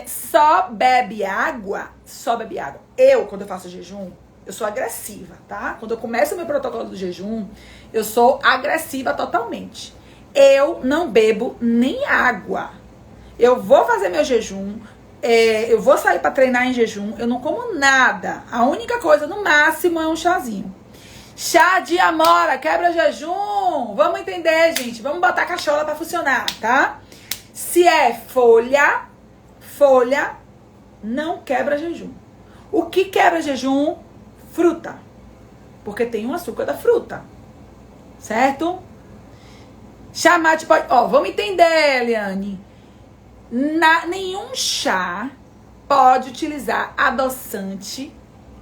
Só bebe água. Só bebe água. Eu, quando eu faço jejum, eu sou agressiva, tá? Quando eu começo o meu protocolo do jejum, eu sou agressiva totalmente. Eu não bebo nem água. Eu vou fazer meu jejum, eu vou sair pra treinar em jejum, eu não como nada. A única coisa, no máximo, é um chazinho. Chá de amora, quebra jejum. Vamos entender, gente. Vamos botar a cachola pra funcionar, tá? Se é folha não quebra jejum. O que quebra jejum? Fruta. Porque tem um açúcar da fruta. Certo? Chamate pode... Ó, vamos entender, Eliane. Nenhum chá pode utilizar adoçante,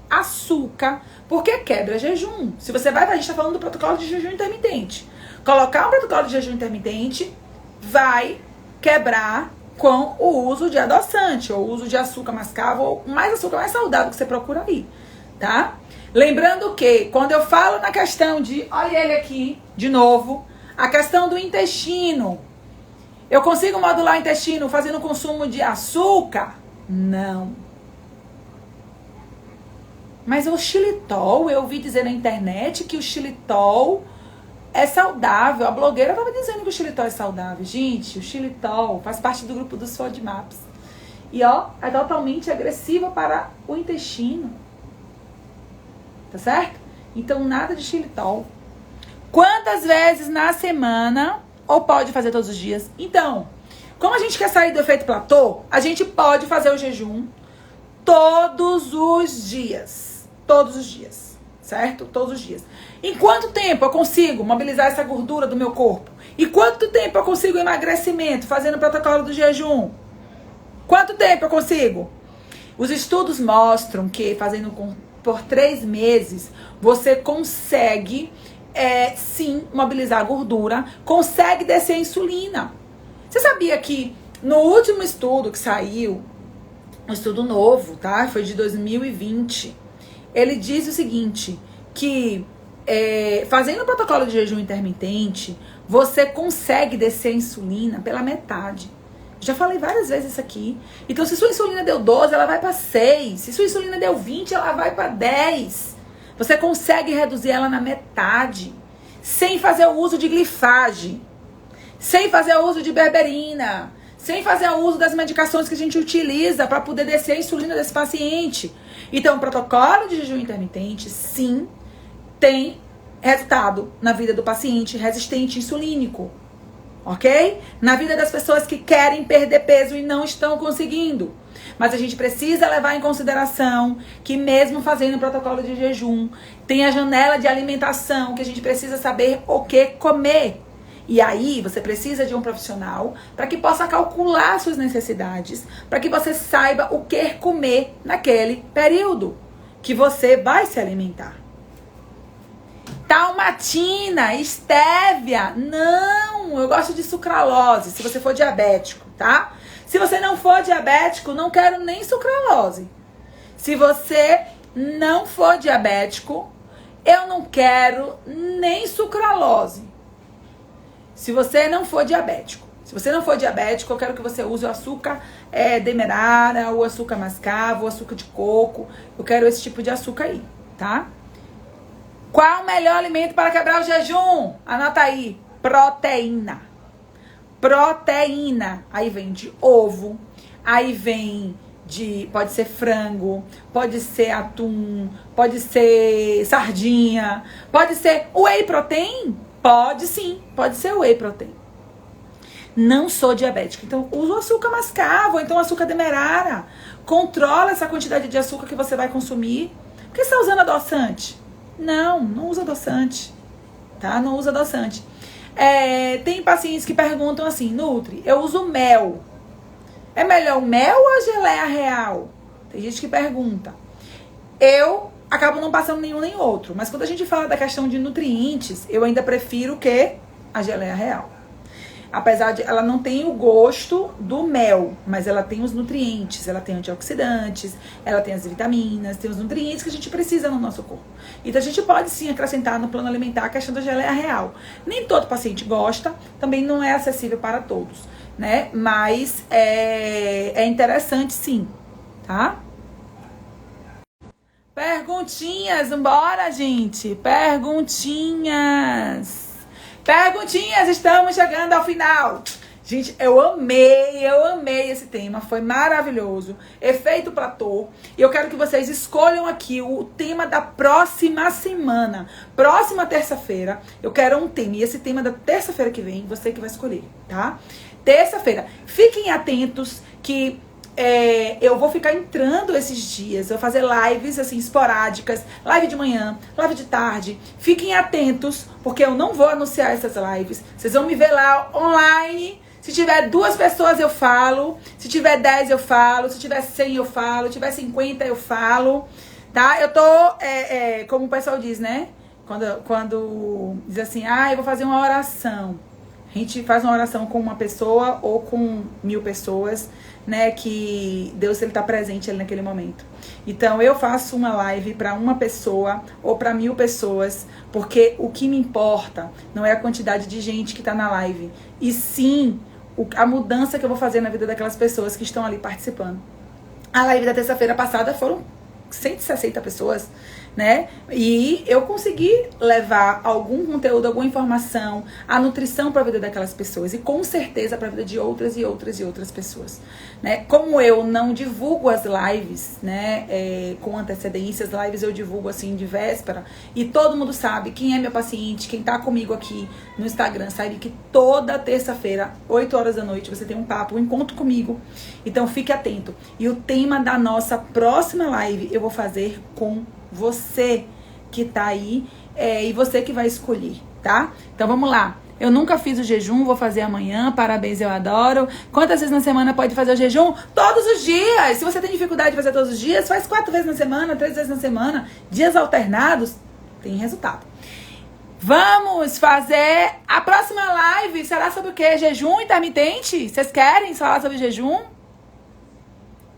açúcar, porque quebra jejum. Se você vai... A gente tá falando do protocolo de jejum intermitente. Colocar um protocolo de jejum intermitente vai quebrar com o uso de adoçante, ou o uso de açúcar mascavo, ou mais açúcar mais saudável que você procura aí, tá? Lembrando que, quando eu falo na questão de, olha ele aqui, de novo, a questão do intestino, eu consigo modular o intestino fazendo consumo de açúcar? Não. Mas o xilitol, eu ouvi dizer na internet que o xilitol é saudável. A blogueira estava dizendo que o xilitol é saudável. Gente, o xilitol faz parte do grupo dos FODMAPs. E ó, é totalmente agressiva para o intestino. Tá certo? Então nada de xilitol. Quantas vezes na semana, ou pode fazer todos os dias? Então, como a gente quer sair do efeito platô, a gente pode fazer o jejum todos os dias. Todos os dias, certo? Todos os dias. Em quanto tempo eu consigo mobilizar essa gordura do meu corpo? E quanto tempo eu consigo emagrecimento fazendo o protocolo do jejum? Quanto tempo eu consigo? Os estudos mostram que fazendo por 3 meses, você consegue, sim, mobilizar a gordura, consegue descer a insulina. Você sabia que no último estudo que saiu, um estudo novo, tá? Foi de 2020. Ele diz o seguinte, que fazendo o protocolo de jejum intermitente, você consegue descer a insulina pela metade. Já falei várias vezes isso aqui. Então, se sua insulina deu 12, ela vai para 6. Se sua insulina deu 20, ela vai para 10. Você consegue reduzir ela na metade, sem fazer o uso de glifagem, sem fazer o uso de berberina, sem fazer o uso das medicações que a gente utiliza para poder descer a insulina desse paciente. Então, o protocolo de jejum intermitente, sim, tem resultado na vida do paciente resistente insulínico, ok? Na vida das pessoas que querem perder peso e não estão conseguindo. Mas a gente precisa levar em consideração que mesmo fazendo o protocolo de jejum, tem a janela de alimentação, que a gente precisa saber o que comer. E aí, você precisa de um profissional para que possa calcular suas necessidades, para que você saiba o que comer naquele período que você vai se alimentar. Talmatina, estévia, não, eu gosto de sucralose, se você for diabético, tá? Se você não for diabético, não quero nem sucralose. Se você não for diabético, eu não quero nem sucralose. Se você não for diabético. Se você não for diabético, eu quero que você use o açúcar demerara, o açúcar mascavo, o açúcar de coco. Eu quero esse tipo de açúcar aí, tá? Qual o melhor alimento para quebrar o jejum? Anota aí. Proteína. Proteína. Aí vem de ovo. Aí vem de... Pode ser frango. Pode ser atum. Pode ser sardinha. Pode ser whey protein. Pode sim, pode ser whey protein. Não sou diabética, então uso açúcar mascavo, ou então açúcar demerara. Controla essa quantidade de açúcar que você vai consumir. Por que você está usando adoçante? Não usa adoçante, tá? Não usa adoçante. Tem pacientes que perguntam assim, Nutri, eu uso mel. É melhor o mel ou a geleia real? Tem gente que pergunta. Eu acabo não passando nenhum nem outro. Mas quando a gente fala da questão de nutrientes, eu ainda prefiro que a geleia real. Apesar de ela não tem o gosto do mel, mas ela tem os nutrientes, ela tem antioxidantes, ela tem as vitaminas, tem os nutrientes que a gente precisa no nosso corpo. Então a gente pode sim acrescentar no plano alimentar a questão da geleia real. Nem todo paciente gosta, também não é acessível para todos, né? Mas é interessante sim, tá? Perguntinhas, bora, gente. Perguntinhas, estamos chegando ao final. Gente, eu amei esse tema, foi maravilhoso. Efeito platô. E eu quero que vocês escolham aqui o tema da próxima semana. Próxima terça-feira, eu quero um tema. E esse tema da terça-feira que vem, você que vai escolher, tá? Terça-feira. Fiquem atentos que... eu vou ficar entrando esses dias, eu vou fazer lives assim esporádicas, live de manhã, live de tarde. Fiquem atentos, porque eu não vou anunciar essas lives. Vocês vão me ver lá online. Se tiver 2 pessoas eu falo, se tiver 10 eu falo, se tiver 100 eu falo, se tiver 50 eu falo, tá? Eu tô, como o pessoal diz, né? Quando diz assim, eu vou fazer uma oração. A gente faz uma oração com uma pessoa ou com 1000 pessoas, né? Que Deus, ele tá presente ali naquele momento. Então, eu faço uma live para uma pessoa ou para 1000 pessoas, porque o que me importa não é a quantidade de gente que tá na live, e sim a mudança que eu vou fazer na vida daquelas pessoas que estão ali participando. A live da terça-feira passada foram 160 pessoas, né? E eu consegui levar algum conteúdo, alguma informação, a nutrição para a vida daquelas pessoas e com certeza para a vida de outras e outras e outras pessoas, né? Como eu não divulgo as lives, né, com antecedência, as lives eu divulgo assim de véspera, e todo mundo sabe quem é meu paciente, quem tá comigo aqui no Instagram, sabe que toda terça-feira, 8 horas da noite, você tem um papo, um encontro comigo. Então fique atento. E o tema da nossa próxima live eu vou fazer com você que tá aí, e você que vai escolher, tá? Então vamos lá. Eu nunca fiz o jejum, vou fazer amanhã. Parabéns, eu adoro. Quantas vezes na semana pode fazer o jejum? Todos os dias. Se você tem dificuldade de fazer todos os dias, faz 4 vezes na semana, 3 vezes na semana. Dias alternados, tem resultado. Vamos fazer a próxima live. Será sobre o quê? Jejum intermitente? Vocês querem falar sobre jejum?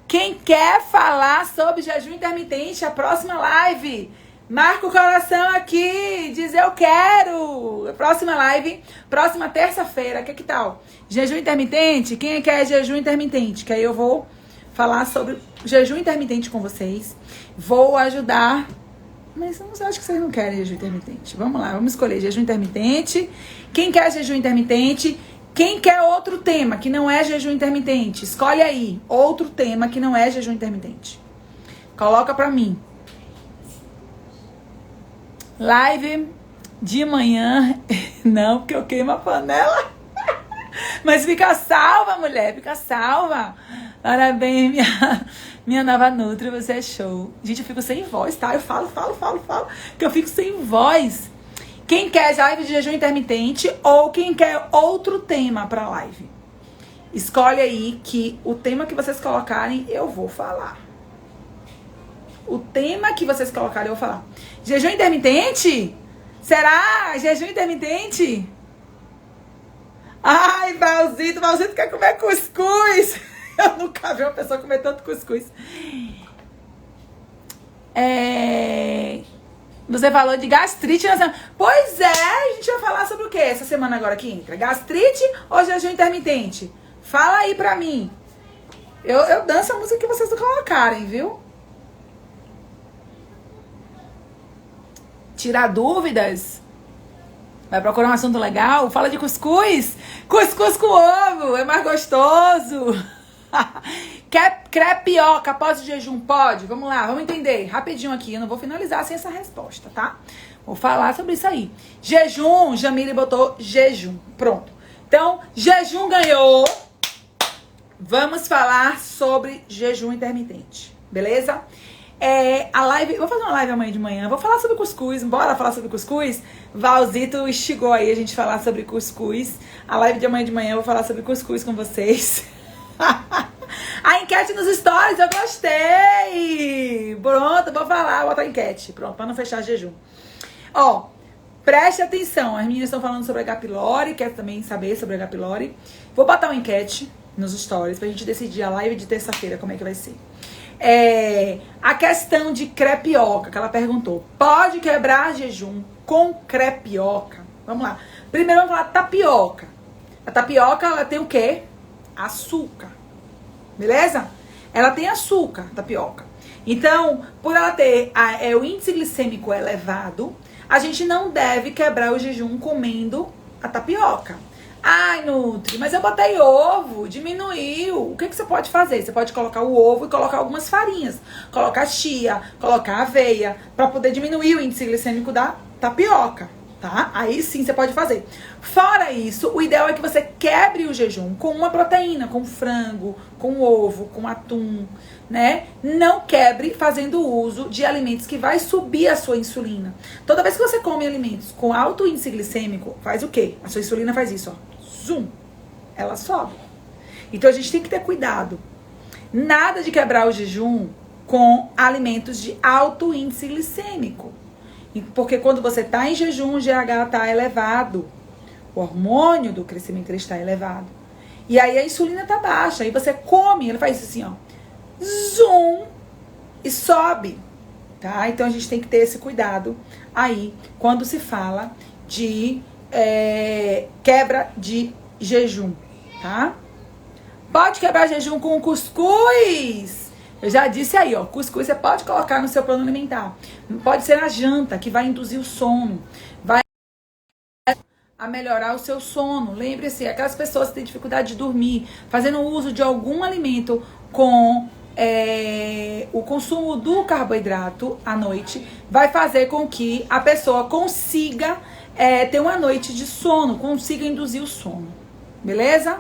Quem quer falar sobre jejum intermitente, a próxima live, marca o coração aqui, diz eu quero. Próxima live, próxima terça-feira, que tal? Jejum intermitente? Quem quer jejum intermitente? Que aí eu vou falar sobre jejum intermitente com vocês. Vou ajudar, mas eu acho que vocês não querem jejum intermitente. Vamos lá, vamos escolher jejum intermitente. Quem quer jejum intermitente? Quem quer outro tema que não é jejum intermitente? Escolhe aí, outro tema que não é jejum intermitente. Coloca pra mim. Live de manhã. Não, porque eu queimo a panela. Mas fica salva, mulher, fica salva. Parabéns, minha nova Nutri, você é show. Gente, eu fico sem voz, tá? Eu falo, que eu fico sem voz. Quem quer live de jejum intermitente ou quem quer outro tema pra live? Escolhe aí que o tema que vocês colocarem, eu vou falar. O tema que vocês colocarem, eu vou falar. Jejum intermitente? Será? Jejum intermitente? Ai, Valzito quer comer cuscuz. Eu nunca vi uma pessoa comer tanto cuscuz. Você falou de gastrite na semana. Pois é, a gente vai falar sobre o que essa semana agora que entra? Gastrite ou jejum intermitente? Fala aí pra mim. Eu danço a música que vocês colocarem, viu? Tirar dúvidas? Vai procurar um assunto legal? Fala de cuscuz. Cuscuz com ovo, é mais gostoso. Quer crepioca após o jejum? Pode? Vamos lá, vamos entender rapidinho aqui. Eu não vou finalizar sem essa resposta, tá? Vou falar sobre isso aí. Jejum, Jamile botou jejum. Pronto. Então, jejum ganhou. Vamos falar sobre jejum intermitente. Beleza? A live, vou fazer uma live amanhã de manhã. Vou falar sobre cuscuz. Bora falar sobre cuscuz? Valzito instigou aí a gente falar sobre cuscuz. A live de amanhã de manhã eu vou falar sobre cuscuz com vocês. A enquete nos stories, eu gostei. Pronto, vou falar, vou botar a enquete. Pronto, pra não fechar jejum. Ó, preste atenção. As meninas estão falando sobre H. pylori, quer também saber sobre H. pylori. Vou botar uma enquete nos stories pra gente decidir a live de terça-feira, como é que vai ser. A questão de crepioca, que ela perguntou. Pode quebrar jejum com crepioca? Vamos lá. Primeiro vamos falar tapioca. A tapioca, ela tem o quê? Açúcar. Beleza? Ela tem açúcar, tapioca. Então, por ela ter o índice glicêmico elevado, a gente não deve quebrar o jejum comendo a tapioca. Ai, Nutri, mas eu botei ovo, diminuiu. O que você pode fazer? Você pode colocar o ovo e colocar algumas farinhas. Colocar chia, colocar aveia, para poder diminuir o índice glicêmico da tapioca, tá? Aí sim você pode fazer. Fora isso, o ideal é que você quebre o jejum com uma proteína, com frango, com ovo, com atum, né? Não quebre fazendo uso de alimentos que vai subir a sua insulina. Toda vez que você come alimentos com alto índice glicêmico, faz o quê? A sua insulina faz isso, ó. Zoom. Ela sobe. Então a gente tem que ter cuidado. Nada de quebrar o jejum com alimentos de alto índice glicêmico. Porque quando você tá em jejum, o GH tá elevado. O hormônio do crescimento ele está elevado. E aí a insulina tá baixa. Aí você come, ele faz assim, ó. Zoom. E sobe. Tá? Então a gente tem que ter esse cuidado aí quando se fala de quebra de jejum, tá? Pode quebrar jejum com cuscuz. Eu já disse aí, ó, cuscuz você pode colocar no seu plano alimentar. Pode ser na janta, que vai induzir o sono. Vai a melhorar o seu sono. Lembre-se, aquelas pessoas que têm dificuldade de dormir, fazendo uso de algum alimento com o consumo do carboidrato à noite, vai fazer com que a pessoa consiga ter uma noite de sono, consiga induzir o sono. Beleza?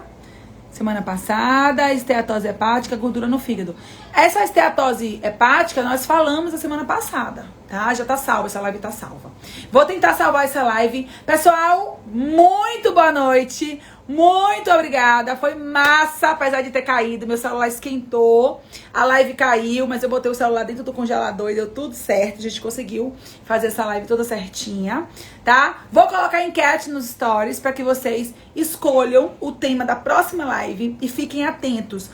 Semana passada, esteatose hepática, gordura no fígado. Essa esteatose hepática nós falamos a semana passada, tá? Já tá salva, essa live tá salva. Vou tentar salvar essa live. Pessoal, muito boa noite. Muito obrigada, foi massa, apesar de ter caído, meu celular esquentou, a live caiu, mas eu botei o celular dentro do congelador e deu tudo certo, a gente conseguiu fazer essa live toda certinha, tá? Vou colocar enquete nos stories para que vocês escolham o tema da próxima live e fiquem atentos.